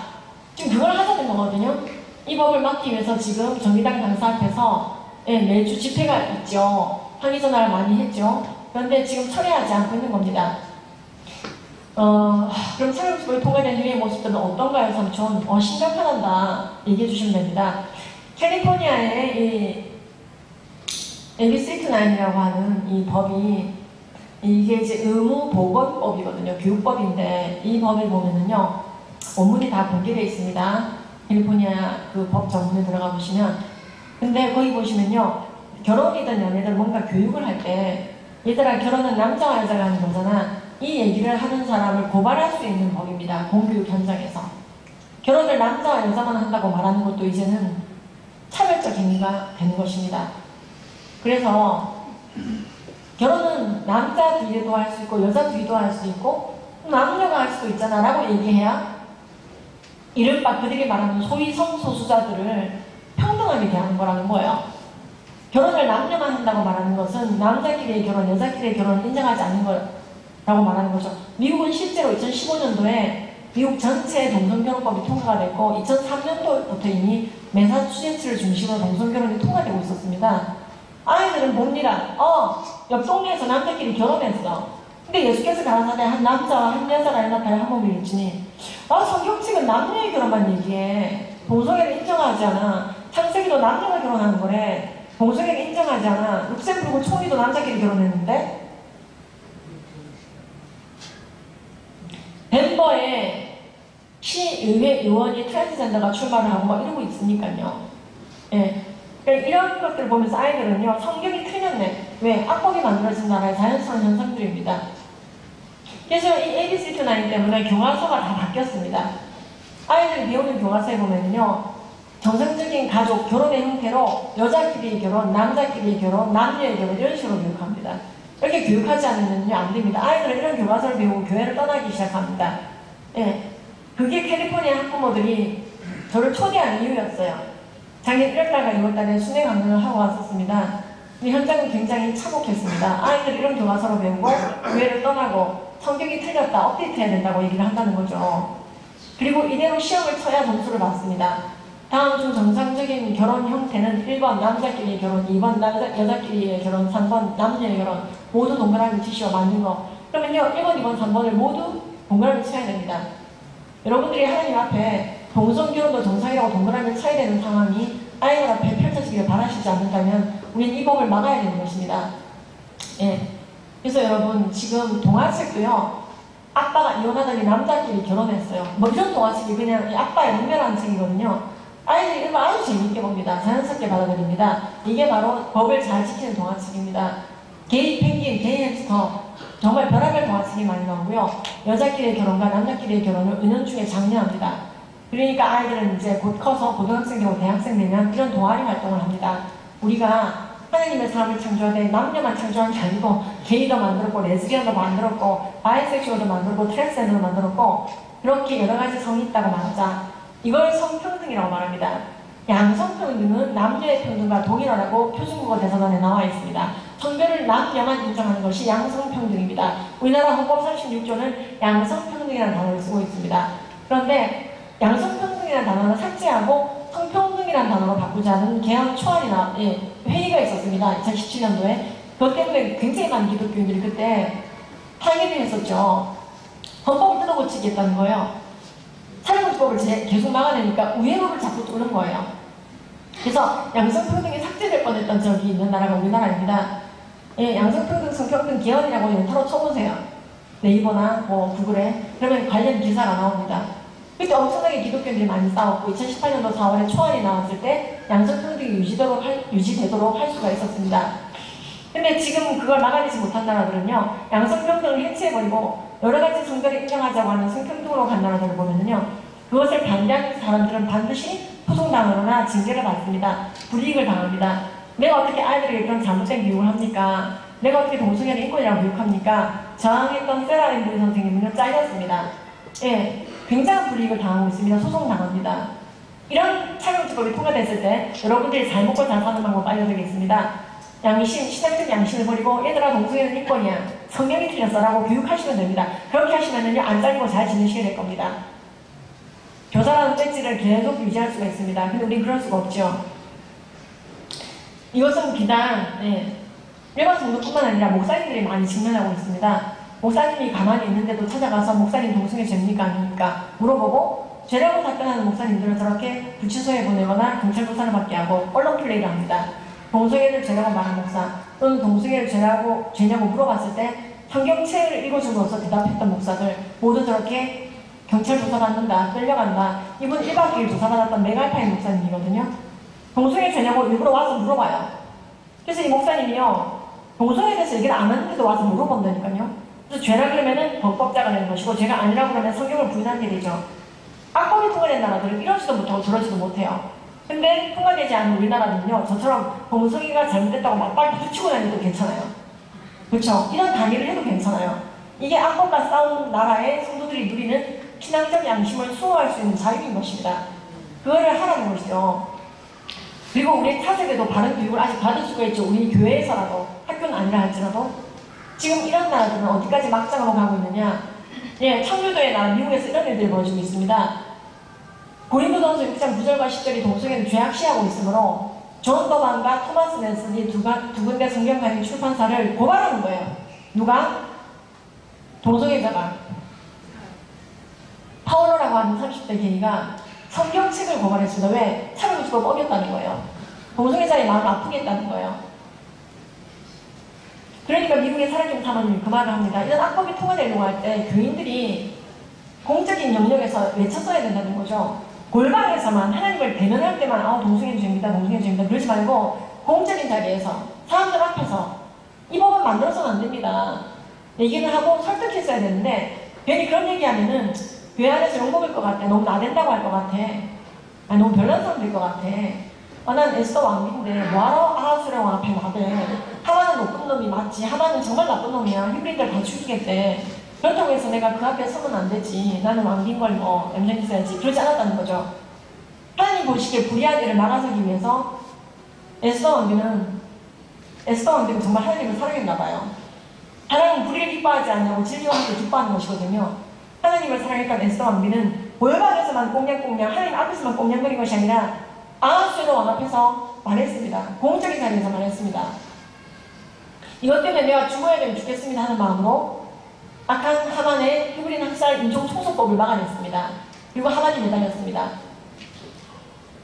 지금 그걸 하자는 거거든요. 이 법을 막기 위해서 지금 정의당 당사 앞에서 매주 집회가 있죠. 항의 전화를 많이 했죠. 그런데 지금 철회하지 않고 있는 겁니다. 그럼 사회복지법이 통과된 후의 모습들은 어떤가요, 삼촌? 심각하단다. 얘기해 주시면 됩니다. 캘리포니아의 이 AB6-9이라고 하는 이 법이 이게 이제 의무보건법이거든요. 교육법인데 이 법을 보면은요, 원문이 다 공개되어 있습니다. 캘리포니아 그 법 전문에 들어가 보시면. 근데 거기 보시면요, 결혼이든 연애든 뭔가 교육을 할 때 얘들아 결혼은 남자와 여자가 하는 거잖아. 이 얘기를 하는 사람을 고발할 수 있는 법입니다. 공교육 현장에서. 결혼을 남자와 여자만 한다고 말하는 것도 이제는 차별적 행위가 되는 것입니다. 그래서 결혼은 남자 둘이도 할 수 있고 여자 둘이도 할 수 있고 남녀가 할 수도 있잖아 라고 얘기해야 이른바 그들이 말하는 소위 성소수자들을 평등하게 대하는 거라는 거예요. 결혼을 남녀만 한다고 말하는 것은 남자끼리의 결혼, 여자끼리의 결혼을 인정하지 않는 거라고 말하는 거죠. 미국은 실제로 2015년도에 미국 전체 동성결혼법이 통과가 됐고 2003년도부터 이미 매사추세츠를 중심으로 동성결혼이 통과되고 있었습니다. 아이들은 봅니다. 옆 동네에서 남자끼리 결혼했어. 근데 예수께서 가라사대 한 남자와 한 여자가 일어났다에 한 몸을 일지니 성경책은 남녀의 결혼만 얘기해. 동성애를 인정하지 않아. 창세기도 남녀가 결혼하는 거래. 동성애를 인정하지 않아. 룩셈부르크 총리도 남자끼리 결혼했는데 덴버에 시의회 의원이 트랜스젠더가 출마를 하고 막 이러고 있으니까요. 예. 그러니까 이런 것들을 보면서 아이들은요, 성격이 틀렸네. 왜? 악법이 만들어진 나라의 자연스러운 현상들입니다. 그래서 이 ABC9 때문에 교과서가 다 바뀌었습니다. 아이들이 배우는 교과서에 보면요, 정상적인 가족, 결혼의 형태로 여자끼리의 결혼, 남자끼리의 결혼, 남녀의 결혼 이런 식으로 교육합니다. 이렇게 교육하지 않으면요, 안 됩니다. 아이들은 이런 교과서를 배우고 교회를 떠나기 시작합니다. 예. 그게 캘리포니아 학부모들이 저를 초대한 이유였어요. 작년 1월달과 2월달에 순회 강연을 하고 왔었습니다. 근데 현장은 굉장히 참혹했습니다. 아이들이 이런 교과서로 배우고 교회를 떠나고 성격이 틀렸다, 업데이트해야 된다고 얘기를 한다는 거죠. 그리고 이대로 시험을 쳐야 점수를 받습니다. 다음 중 정상적인 결혼 형태는 1번 남자끼리의 결혼, 2번 여자끼리의 결혼, 3번 남녀의 결혼 모두 동그라미 치시오. 맞는 거. 그러면요 1번, 2번, 3번을 모두 동그라미 쳐야 됩니다. 여러분들이 하나님 앞에 동성결혼도 정상이라고 동그라미를 쳐야 되는 상황이 아이들 앞에 펼쳐지기를 바라시지 않는다면 우리는 이 법을 막아야 되는 것입니다. 예. 그래서 여러분 지금 동화책도요, 아빠가 이혼하더니 남자끼리 결혼했어요. 뭐 이런 동화책이 그냥 아빠의 운명하는 책이거든요. 아이들이 이런 거 아주 재미있게 봅니다. 자연스럽게 받아들입니다. 이게 바로 법을 잘 지키는 동화책입니다. 게이 펭귄, 게이 햄스터, 정말 별의별 동화책이 많이 나오고요. 여자끼리의 결혼과 남자끼리의 결혼을 은연중에 장려합니다. 그러니까 아이들은 이제 곧 커서 고등학생 되고 대학생 되면 이런 동아리 활동을 합니다. 우리가 하나님의 사람을 창조할 때 남녀만 창조한 게 아니고 게이도 만들었고 레즈비언도 만들었고 바이섹슈얼도 만들었고 트랜스젠더도 만들었고 그렇게 여러 가지 성이 있다고 말하자. 이걸 성평등이라고 말합니다. 양성평등은 남녀의 평등과 동일하라고 표준국어 대사전에 나와 있습니다. 성별을 남녀만 인정하는 것이 양성평등입니다. 우리나라 헌법 36조는 양성평등이라는 단어를 쓰고 있습니다. 그런데 양성평등이라는 단어를 삭제하고 성평등이라는 단어로 바꾸자는 개헌 초안이나 회의가 있었습니다. 2017년도에. 그것 때문에 굉장히 많은 기독교인들이 그때 파괴를 했었죠. 헌법을 뜯어고치겠다는 거예요. 사회복지법을 계속 막아내니까 우회법을 자꾸 뚫는 거예요. 그래서 양성평등이 삭제될 뻔했던 적이 있는 나라가 우리나라입니다. 예, 양성평등, 성평등 개헌이라고 연타로 쳐보세요. 네이버나 뭐 구글에. 그러면 관련 기사가 나옵니다. 그때 엄청나게 기독교인들이 많이 싸웠고 2018년도 4월에 초안이 나왔을 때 양성평등이 유지되도록 할 수가 있었습니다. 근데 지금 그걸 막아내지 못한 나라들은요, 양성평등을 해체해버리고 여러 가지 성별을 인정하자고 하는 성평등으로 간 나라들을 보면은요, 그것을 반대하는 사람들은 반드시 소송당하거나 징계를 받습니다. 불이익을 당합니다. 내가 어떻게 아이들에게 그런 잘못된 교육을 합니까? 내가 어떻게 동성애를 인권이라고 교육합니까? 저항했던 세라 엠브리 선생님은요, 잘렸습니다. 예, 굉장한 불이익을 당하고 있습니다. 소송당합니다. 이런 차별주법이 통과됐을 때 여러분들이 잘 먹고 잘 사는 방법 알려드리겠습니다. 양심, 신앙적 양심을 버리고 얘들아 동성애는 인권이야. 성경이 틀렸어라고 교육하시면 됩니다. 그렇게 하시면은요, 안 잘리고 잘 지내시게 될 겁니다. 교사라는 배지를 계속 유지할 수가 있습니다. 근데 우린 그럴 수가 없죠. 이것은 비단 일반 성도뿐만 아니라 목사님들이 많이 직면하고 있습니다. 목사님이 가만히 있는데도 찾아가서 목사님 동성애 죄입니까 아닙니까 물어보고 죄라고 답변하는 목사님들은 저렇게 구치소에 보내거나 경찰 조사를 받게 하고 언론 플레이를 합니다. 동성애를 죄라고 말한 목사 또는 동성애를 죄냐고 물어봤을 때 성경책을 읽어줌으로써 대답했던 목사들 모두 저렇게 경찰 조사받는다, 끌려간다. 이분 1박 2일 조사받았던 메갈파인 목사님이거든요. 동성애 죄냐고 일부러 와서 물어봐요. 그래서 이 목사님이요, 동성애에 대해서 얘기를 안 하는데도 와서 물어본다니까요. 그래서 죄라 그러면은 범법자가 되는 것이고, 죄가 아니라고 그러면 성경을 부인하게 되죠. 악법이 통과된 나라들은 이러지도 못하고 저러지도 못해요. 근데 통과되지 않은 우리나라는요, 저처럼 동성애가 잘못됐다고 막 빨리 붙이고 다니도 괜찮아요. 그렇죠? 이런 단위를 해도 괜찮아요. 이게 악법과 싸운 나라의 성도들이 누리는 신앙적 양심을 수호할 수 있는 자유인 것입니다. 그거를 하라는 것이죠. 그리고 우리 타석에도 바른 교육을 아직 받을 수가 있죠. 우리 교회에서라도, 학교는 아니라 할지라도. 지금 이런 나라들은 어디까지 막장으로 가고 있느냐. 예, 청교도의 나라 미국에서 이런 일들이 벌어지고 있습니다. 고린도전서 6장 9절과 10절이 동성애를 죄악시하고 있으므로 존 더반과 토마스 넬슨이 두 군데 성경 강의 출판사를 고발하는 거예요. 누가? 동성애자가. 파울로라고 하는 30대 게이가 성경책을 고발했습니다. 왜? 차별금지법 어겼다는 거예요. 동성애자의 마음을 아프게 했다는 거예요. 그러니까 미국의 사랑김 사모님이 그 말을 합니다. 이런 악법이 통과되려고 할 때 교인들이 공적인 영역에서 외쳤어야 된다는 거죠. 골방에서만 하나님을 대면할 때만 동성애 죄입니다, 동성애 죄입니다 그러지 말고 공적인 자리에서 사람들 앞에서 이 법은 만들어서는 안 됩니다. 얘기를 하고 설득했어야 되는데 괜히 그런 얘기하면은 교회 안에서 욕먹을 것 같아. 너무 나댄다고 할 것 같아. 아니, 너무 별난 사람 될 것 같아. 난 에스더 왕비인데 뭐하러 아하수령 앞에 나대. 하만은 나쁜 놈이 맞지. 하만은 정말 나쁜 놈이야. 히브리들 다 죽이겠대. 그렇다고 해서 내가 그 앞에 서면 안 되지. 나는 왕비인 걸 뭐 얌전히 있어야지. 그러지 않았다는 거죠. 하나님 보시기에 불의한 일을 막아서기 위해서 에스더 왕비는 정말 하나님을 사랑했나 봐요. 하나님은 불의를 기뻐하지 않냐고 진리와 함께 기뻐하는 것이거든요. 하나님을 사랑했던 에스더 왕비는 골방에서만 꽁냥꽁냥 하나님 앞에서만 꽁냥거린 것이 아니라 아하수에로 왕 앞에서 말했습니다. 공적인 자리에서 말했습니다. 이것 때문에 내가 죽어야 되면 죽겠습니다 하는 마음으로 악한 하만의 히브린 학살 인종청소법을 막아냈습니다. 그리고 하만이 매달렸습니다.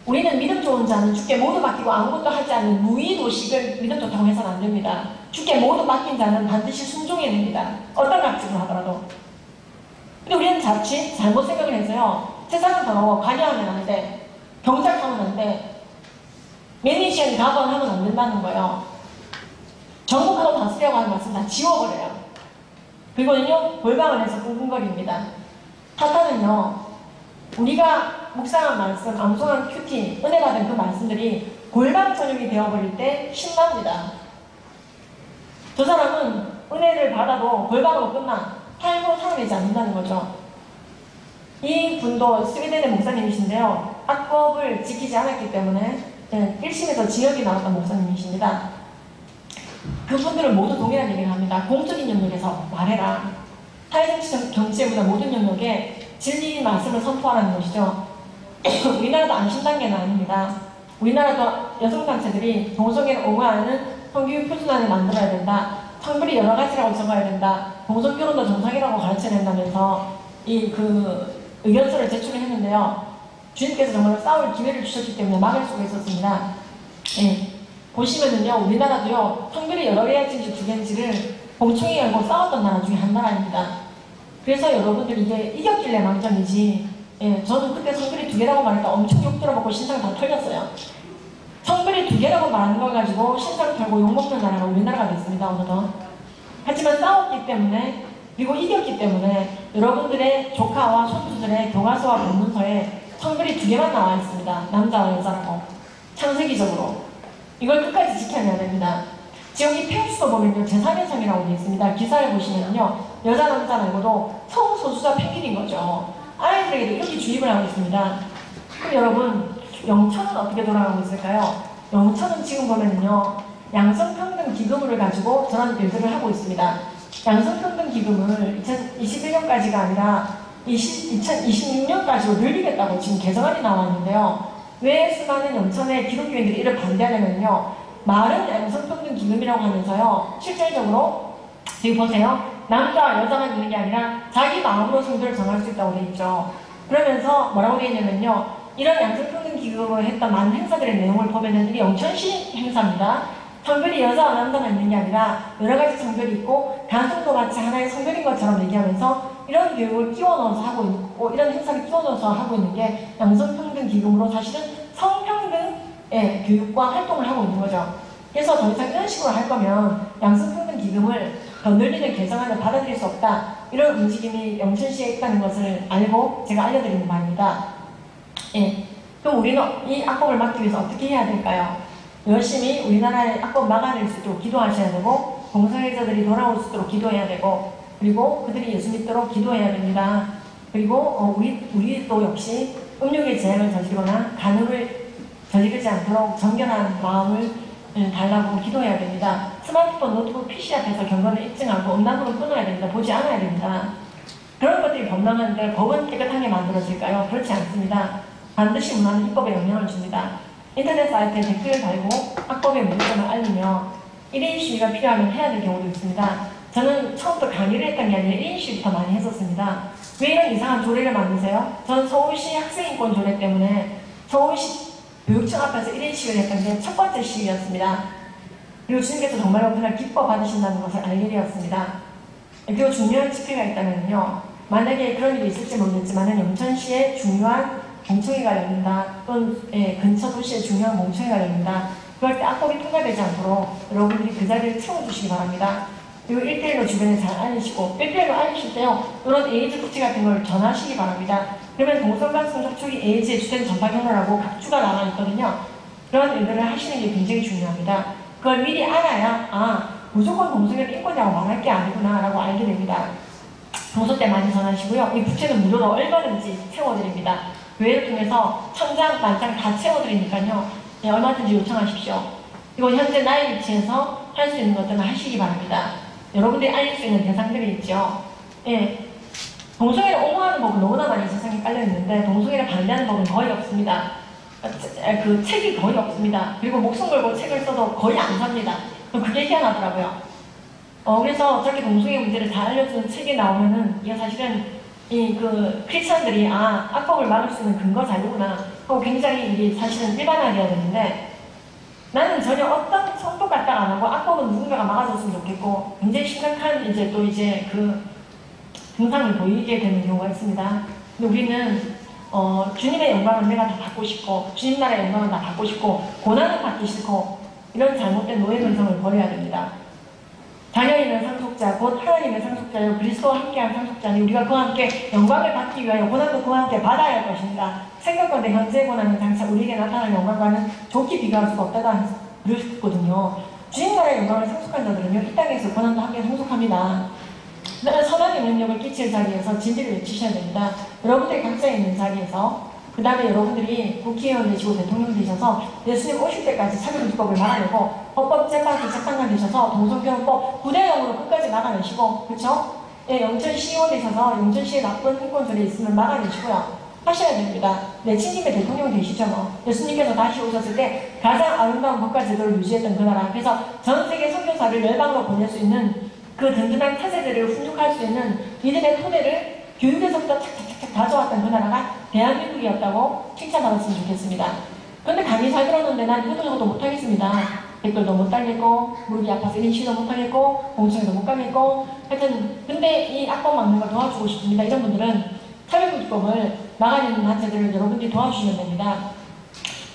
우리는 믿음 좋은 자는 주께 모두 맡기고 아무것도 하지 않는 무의도식을 믿음 좋다고 해서는 안 됩니다. 주께 모두 맡긴 자는 반드시 순종해냅니다. 어떤 각집을 하더라도. 근데 우리는 자칫 잘못 생각을 해서요. 세상은 더러워. 관여하면 안 돼. 경작하면 안 돼. 매니시언 가번 하면 안 된다는 거예요. 정복하고 다스려고 하는 말씀 다 지워버려요. 그리고는요, 골방을 해서 끙끙거립니다. 사탄은요, 우리가 묵상한 말씀, 암송한 큐티, 은혜 받은 그 말씀들이 골방 전용이 되어버릴 때 신납니다. 저 사람은 은혜를 받아도 골방으로 끝나 삶으로 살아내지 않는다는 거죠. 이 분도 스웨덴의 목사님이신데요. 악법을 지키지 않았기 때문에 1심에서 징역이 나왔던 목사님이십니다. 그분들은 모두 동일한 얘기를 합니다. 공적인 영역에서 말해라. 사회정치 정치의보다 모든 영역에 진리 말씀을 선포하라는 것이죠. 우리나라도 안심단계는 아닙니다. 우리나라도 여성단체들이 동성애를 옹호하는 성교육 표준안을 만들어야 된다. 성별이 여러 가지라고 적어야 된다. 동성결혼도 정상이라고 가르쳐야 된다면서 의견서를 제출을 했는데요. 주님께서 정말 싸울 기회를 주셨기 때문에 막을 수가 있었습니다. 예. 보시면은요, 우리나라도요, 성별이 여러 개인지 두 개인지를 봉충이 열고 싸웠던 나라 중에 한 나라입니다. 그래서 여러분들 이게 이겼길래 망정이지, 예, 저는 그때 성별이 두 개라고 말했다 엄청 욕 들어먹고 신상 다 털렸어요. 성별이 두 개라고 말하는 걸 가지고 신상 털고 욕먹는 나라가 우리나라가 됐습니다, 오늘은. 하지만 싸웠기 때문에, 그리고 이겼기 때문에 여러분들의 조카와 손주들의 교과서와 본문서에 성별이 두 개만 나와 있습니다. 남자와 여자라고. 창세기적으로. 이걸 끝까지 지켜내야 됩니다. 지금 이 펭수도 보면요, 제3의 성이라고 되어 있습니다. 기사를 보시면요, 여자, 남자 말고도 성소수자 펭귄인 거죠. 아이들에게도 이렇게 주입을 하고 있습니다. 그럼 여러분, 영천은 어떻게 돌아가고 있을까요? 영천은 지금 보면요, 양성평등 기금을 가지고 저런 일들을 하고 있습니다. 양성평등 기금을 2021년까지가 아니라 2026년까지로 늘리겠다고 지금 개정안이 나왔는데요. 왜 수많은 영천의 기독교인들이 이를 반대하냐면요, 말은 양성평등 기금이라고 하면서요, 실질적으로 지금 보세요, 남자와 여자만 있는 게 아니라 자기 마음으로 성별을 정할 수 있다고 돼 있죠. 그러면서 뭐라고 돼 있냐면요, 이런 양성평등 기금을 했던 많은 행사들의 내용을 보면은 이게 영천시 행사입니다. 성별이 여자와 남자만 있는 게 아니라 여러 가지 성별이 있고 단성도 같이 하나의 성별인 것처럼 얘기하면서 이런 교육을 끼워 넣어서 하고 있고, 이런 행사를 끼워 넣어서 하고 있는 게 양성평등 기금으로 사실은 성평등의 교육과 활동을 하고 있는 거죠. 그래서 더 이상 이런 식으로 할 거면 양성평등 기금을 더 늘리는 개정안을 받아들일 수 없다, 이런 움직임이 영천시에 있다는 것을 알고 제가 알려드리는 바입니다. 예. 그럼 우리는 이 악법을 막기 위해서 어떻게 해야 될까요? 열심히 우리나라의 악법 막아낼 수 있도록 기도하셔야 되고, 동성애자들이 돌아올 수 있도록 기도해야 되고, 그리고 그들이 예수 믿도록 기도해야 됩니다. 그리고 우리도 역시 음욕의 재앙을 저지르거나 간음을 저지르지 않도록 정결한 마음을 달라고 기도해야 됩니다. 스마트폰, 노트북, PC 앞에서 경건을 입증하고 음란물은 끊어야 됩니다. 보지 않아야 됩니다. 그런 것들이 범람한데 법은 깨끗하게 만들어질까요? 그렇지 않습니다. 반드시 문화는 입법에 영향을 줍니다. 인터넷 사이트에 댓글을 달고 악법의 문제점을 알리며 1인 시위가 필요하면 해야 될 경우도 있습니다. 저는 처음부터 강의를 했던 게 아니라 1인 시위부터 많이 했었습니다. 왜 이런 이상한 조례를 만드세요? 저는 서울시 학생인권 조례 때문에 서울시 교육청 앞에서 1인 시위를 했던 게 첫 번째 시위였습니다. 그리고 주님께서 정말로 그날 기뻐 받으신다는 것을 알게 되었습니다. 그리고 중요한 집회가 있다면요, 만약에 그런 일이 있을지 모르겠지만 영천시에 중요한 공청회가 열린다, 또는 근처 도시에 중요한 공청회가 열린다, 그럴 때 악법이 통과되지 않도록 여러분들이 그 자리를 채워주시기 바랍니다. 그리고 1대1로 주변에 잘 알리시고, 1대1로 알리실 때요, 이런 에이즈 구치 같은 걸 전하시기 바랍니다. 그러면 동성간 성접촉이 에이즈의 주된 전파 경로라고 각주가 나와 있거든요. 그런 일들을 하시는 게 굉장히 중요합니다. 그걸 미리 알아야, 무조건 동성애를 인권이라고 말할 게 아니구나 라고 알게 됩니다. 동서 때 많이 전하시고요. 이 부채는 무료로 얼마든지 채워드립니다. 교회를 통해서 천장, 만장 다 채워드리니까요, 네, 얼마든지 요청하십시오. 그리고 현재 나의 위치에서 할 수 있는 것들은 하시기 바랍니다. 여러분들이 알릴 수 있는 대상들이 있죠. 예. 동성애를 옹호하는 법은 너무나 많이 세상에 깔려있는데 동성애를 반대하는 법은 거의 없습니다. 그 책이 거의 없습니다. 그리고 목숨 걸고 책을 써도 거의 안 삽니다. 그게 희한하더라고요. 그래서 저렇게 동성애 문제를 다 알려주는 책이 나오면은 이게 사실은 크리스찬들이 악법을 막을 수 있는 근거 자료구나 하고 굉장히 이게 사실은 일반화되어야 되는데, 나는 전혀 어떤 성도 갖다가 안 하고 악법은 누군가가 막아줬으면 좋겠고, 굉장히 심각한 증상을 보이게 되는 경우가 있습니다. 근데 우리는 주님의 영광을 내가 다 받고 싶고, 주님 나라의 영광을 다 받고 싶고, 고난을 받기 싫고, 이런 잘못된 노예 근성을 버려야 됩니다. 자녀있는 상속자, 곧 하나님의 상속자요, 그리스도와 함께한 상속자니 우리가 그와 함께 영광을 받기 위하여 고난도 그와 함께 받아야 할 것입니다. 생각건대 현재의 고난은 장차 우리에게 나타날 영광과는 좋게 비교할 수가 없다가 그랬거든요. 주님 나라의 영광을 상속한 자들은요, 이 땅에서 고난도 함께 상속합니다. 선한 영향력을 끼칠 자리에서 진리를 외치셔야 됩니다. 여러분들이 각자 있는 자리에서, 그 다음에 여러분들이 국회의원 되시고 대통령 되셔서 예수님 오실 때까지 차별금지법을 막아내고, 헌법재판소 재판관 되셔서 동성결혼법 9대0으로 끝까지 막아내시고, 그렇죠? 예, 영천시의원 되셔서 영천시에 나쁜 인권들이 있으면 막아내시고요. 하셔야 됩니다. 내친님의 대통령 되시죠. 예수님께서 다시 오셨을 때 가장 아름다운 법과 제도를 유지했던 그 나라, 그래서 전 세계 선교사를 열방으로 보낼 수 있는 그 든든한 타세들을 훈육할 수 있는 믿음의 토대를 교육에서부터 착착착착 가져왔던 그 나라가 대한민국이었다고 칭찬받았으면 좋겠습니다. 근데 감히 잘 들었는데 난 이것도 저것도 못하겠습니다. 댓글도 못 달겠고, 무릎이 아파서 1인 시위도 못하겠고, 공청회도 못 가겠고, 하여튼 근데 이 악법 막는 걸 도와주고 싶습니다. 이런 분들은 차별금지법을 막아내는 단체들을 여러분들이 도와주시면 됩니다.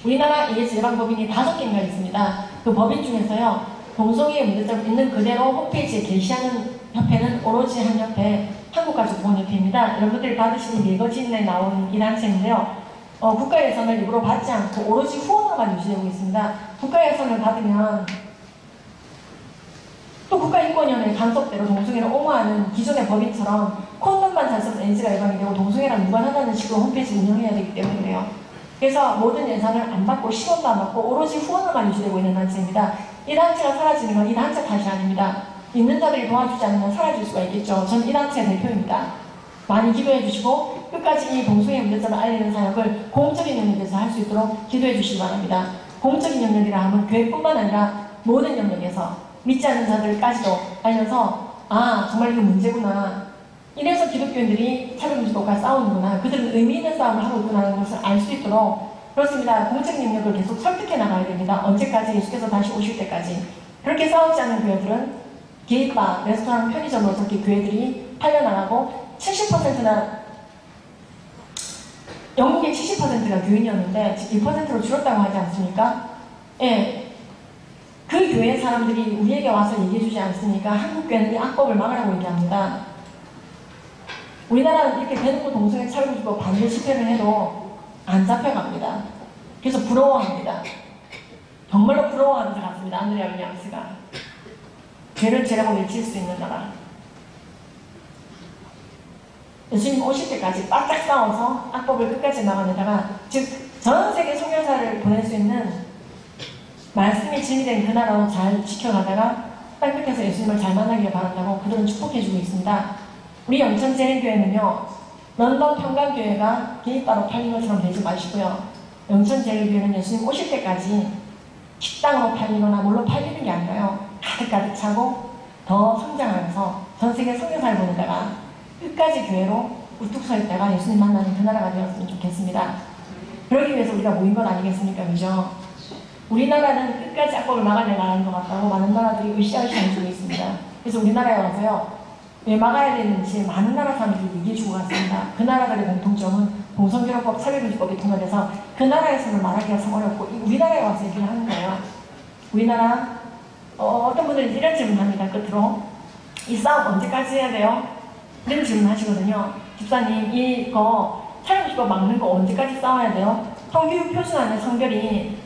우리나라 AS 예방법인이 5개인가 있습니다. 그 법인 중에서요, 동성애의 문제점 있는 그대로 홈페이지에 게시하는 협회는 오로지 한 협회, 한국가족보건협회입니다. 여러분들이 받으신 이 매거진에 나오는 이 단체인데요. 국가 예산을 일부러 받지 않고 오로지 후원으로만 유지되고 있습니다. 국가 예산을 받으면 또 국가인권위원회 간섭대로 동성애를 옹호하는 기존의 법인처럼 콘돔만 잘 써서 NC가 예방이 되고 동성애랑 무관하다는 식으로 홈페이지 운영해야 되기 때문에 그래요. 그래서 모든 예산을 안 받고 10원도 안 받고 오로지 후원으로만 유지되고 있는 단체입니다. 이 단체가 사라지는 건 이 단체 탓이 아닙니다. 있는 자들이 도와주지 않으면 사라질 수가 있겠죠. 전 이 단체의 대표입니다. 많이 기도해 주시고 끝까지 이 동성애 문제점을 알리는 사역을 공적인 영역에서 할 수 있도록 기도해 주시기 바랍니다. 공적인 영역이라 하면 교회뿐만 아니라 모든 영역에서 믿지 않는 자들까지도 알려서 아 정말 이거 문제구나. 이래서 기독교인들이 차별금지법과 싸우는구나. 그들은 의미 있는 싸움을 하고 있구나 하는 것을 알 수 있도록 그렇습니다. 공적인 영역을 계속 설득해 나가야 됩니다. 언제까지? 예수께서 다시 오실 때까지. 그렇게 싸우지 않는 교회들은 게이바, 레스토랑, 편의점으로 저렇게 교회들이 팔려나가고 70%나 영국의 70%가 교인이었는데 지금 1%로 줄었다고 하지 않습니까? 예. 그 교회 사람들이 우리에게 와서 얘기해주지 않습니까? 한국 교회는 이 악법을 막으라고 얘기합니다. 우리나라는 이렇게 대놓고 동성애 차별금지법 반대 집회를 해도 안 잡혀갑니다. 그래서 부러워합니다. 정말로 부러워하는 것 같습니다. 안드레아 윌리엄스가. 죄를 죄라고 외칠 수 있는 나라. 예수님 오실 때까지 바짝 싸워서 악법을 끝까지 막아내다가 즉 전 세계 선교사를 보낼 수 있는 말씀이 진리된 그 나라로 잘 지켜가다가 땅끝에서 예수님을 잘 만나기를 바란다고 그들은 축복해주고 있습니다. 우리 영천제일교회는요, 런던 평강교회가 게이바로 팔린 것처럼 되지 마시고요. 영천제일교회는 예수님 오실 때까지 식당으로 팔리거나 뭘로 팔리는 게 아니라요. 가득가득 차고 더 성장하면서 전 세계 선교사를 보내다가 끝까지 교회로 우뚝 서 있다가 예수님 만나는 그 나라가 되었으면 좋겠습니다. 그러기 위해서 우리가 모인 것 아니겠습니까? 그죠? 우리나라는 끝까지 악법을 막아내나가는 것 같다고 많은 나라들이 으쌰으쌰 해주고 있습니다. 그래서 우리나라에 와서요, 왜 막아야 되는지 많은 나라 사람들이 얘기해주고 갔습니다. 그 나라들의 공통점은 동성결혼법, 차별금지법이 통과돼서 그 나라에서는 말하기가 참 어렵고 우리나라에 와서 얘기를 하는 거예요. 우리나라 어떤 분들은 이런 질문 합니다. 끝으로 이 싸움 언제까지 해야 돼요? 이런 질문 하시거든요. 집사님 이거 차별금지법 막는 거 언제까지 싸워야 돼요? 성교육 표준안에 성별이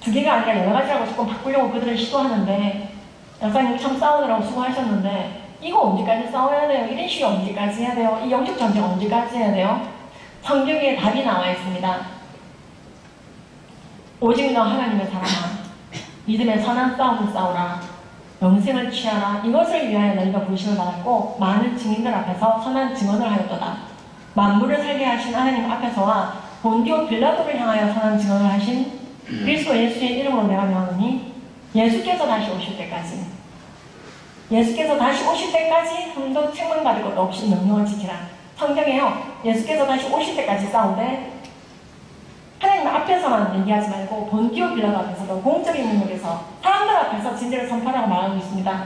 2개가 아니라 여러 가지라고 조금 바꾸려고 그들은 시도하는데 약사님 참 싸우느라고 수고하셨는데 이거 언제까지 싸워야 돼요? 이런 식이 언제까지 해야 돼요? 이 영적 전쟁 언제까지 해야 돼요? 성경에 답이 나와 있습니다. 오직 너 하나님의 사람아, 믿음의 선한 싸움을 싸우라, 영생을 취하라. 이것을 위하여 너희가 부르심을 받았고 많은 증인들 앞에서 선한 증언을 하였도다. 만물을 살게 하신 하나님 앞에서와 본디오 빌라도를 향하여 선한 증언을 하신 그리스도 예수의 이름으로 내가 명하노니 예수께서 다시 오실 때까지 한도 책망받을 것도 없이 명령을 지키라. 성경에요, 예수께서 다시 오실 때까지 싸우되 하나님 앞에서만 얘기하지 말고 본디오 빌라도 앞에서도 공적인 영역에서 사람들 앞에서 진리를 선포하라고 말하고 있습니다.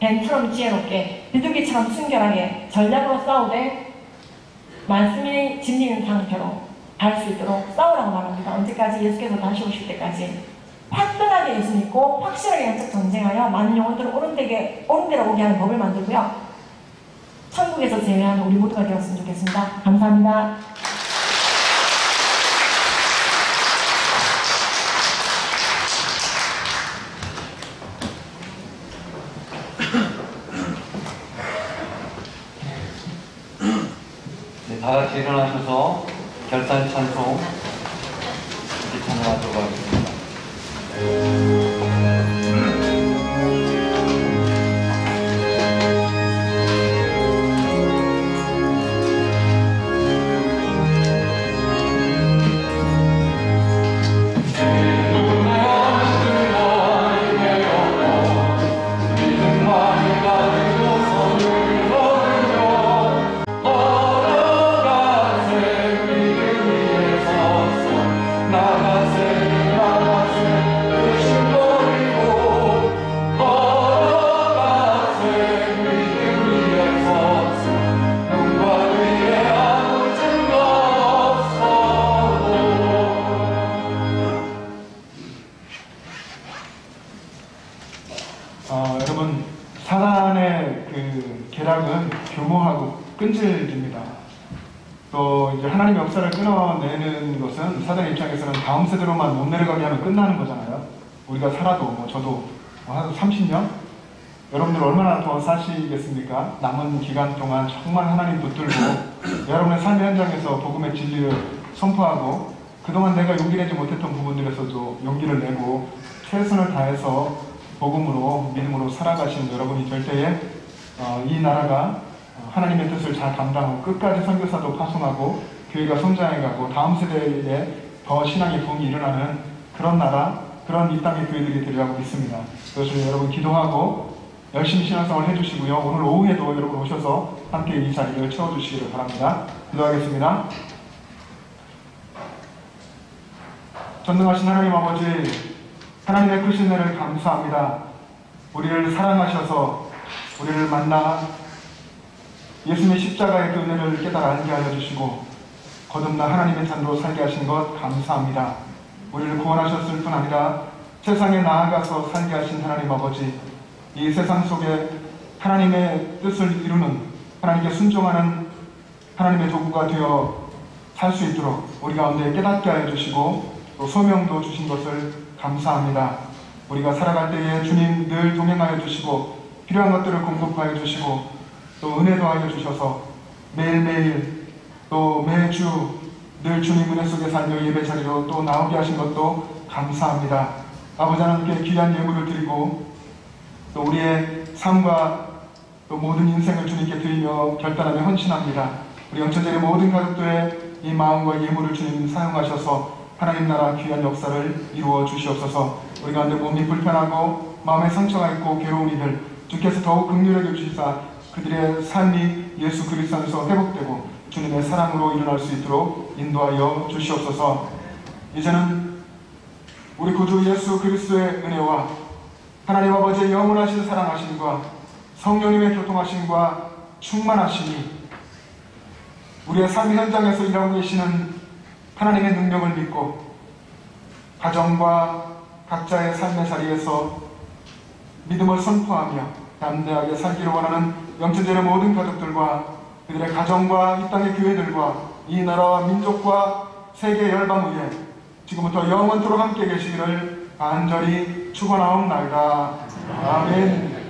뱀처럼 지혜롭게 비둘기처럼 순결하게 전략으로 싸우되 말씀이 진리인 상태로 갈 수 있도록 싸우라고 말합니다. 언제까지? 예수께서 다시 오실 때까지. 화끈하게 예수 믿고 확실하게 영적 전쟁하여 많은 영혼들을 옳은 데로 오게 하는 법을 만들고요. 천국에서 제외하는 우리 모두가 되었으면 좋겠습니다. 감사합니다. 네, 다 같이 일어나셔서 결산 찬송 이제 찬송하도록 하겠습니다. 걸어가세 여러분, 사단의 그 계략은 교모하고 끈질깁니다. 또 이제 하나님의 역사를 끊어내는 것은 사단의 입장에서는 다음 세대로만 못 내려가게 하면 끝나는 거잖아요. 우리가 살아도 저도 한 30년? 여러분들 얼마나 더 사시겠습니까? 남은 기간 동안 정말 하나님 붙들고 여러분의 삶의 현장에서 복음의 진리를 선포하고 그동안 내가 용기 내지 못했던 부분들에서도 용기를 내고 최선을 다해서 복음으로 믿음으로 살아가시는 여러분이 될 때에 이 나라가 하나님의 뜻을 잘 감당하고 끝까지 선교사도 파송하고 교회가 성장해가고 다음 세대에 더 신앙의 부흥이 일어나는 그런 나라, 그런 이 땅의 교회들이 되리라고 믿습니다. 그것을 여러분 기도하고 열심히 신앙생활 해주시고요. 오늘 오후에도 여러분 오셔서 함께 이 자리를 채워주시기를 바랍니다. 기도하겠습니다. 전능하신 하나님 아버지, 하나님의 크신 은혜를 감사합니다. 우리를 사랑하셔서 우리를 만나 예수님의 십자가의 그 은혜를 깨달아 알게 하여 주시고 거듭나 하나님의 잔으로 살게 하신 것 감사합니다. 우리를 구원하셨을 뿐 아니라 세상에 나아가서 살게 하신 하나님 아버지, 이 세상 속에 하나님의 뜻을 이루는, 하나님께 순종하는 하나님의 도구가 되어 살 수 있도록 우리 가운데 깨닫게 하여 주시고 또 소명도 주신 것을 감사합니다. 우리가 살아갈 때에 주님 늘 동행하여 주시고 필요한 것들을 공급하여 주시고 또 은혜도 하여 주셔서 매일매일 또 매주 늘 주님 은혜 속에 살며 예배 자리로 또 나오게 하신 것도 감사합니다. 아버지 하나님께 귀한 예물을 드리고 또 우리의 삶과 또 모든 인생을 주님께 드리며 결단하며 헌신합니다. 우리 영천제의 모든 가족들의 이 마음과 예물을 주님 사용하셔서 하나님 나라 귀한 역사를 이루어 주시옵소서. 우리 가운데 몸이 불편하고 마음에 상처가 있고 괴로운 이들 주께서 더욱 긍휼하게 주시사 그들의 삶이 예수 그리스도 안에서 회복되고 주님의 사랑으로 일어날 수 있도록 인도하여 주시옵소서. 이제는 우리 구주 예수 그리스도의 은혜와 하나님 아버지의 영원하신 사랑하심과 성령님의 교통하심과 충만하심이 우리의 삶의 현장에서 일하고 계시는 하나님의 능력을 믿고 가정과 각자의 삶의 자리에서 믿음을 선포하며 담대하게 살기를 원하는 영천제의 모든 가족들과 그들의 가정과 이 땅의 교회들과 이 나라와 민족과 세계 열방 위에 지금부터 영원토록 함께 계시기를 간절히 축원하옵나이다. 아멘.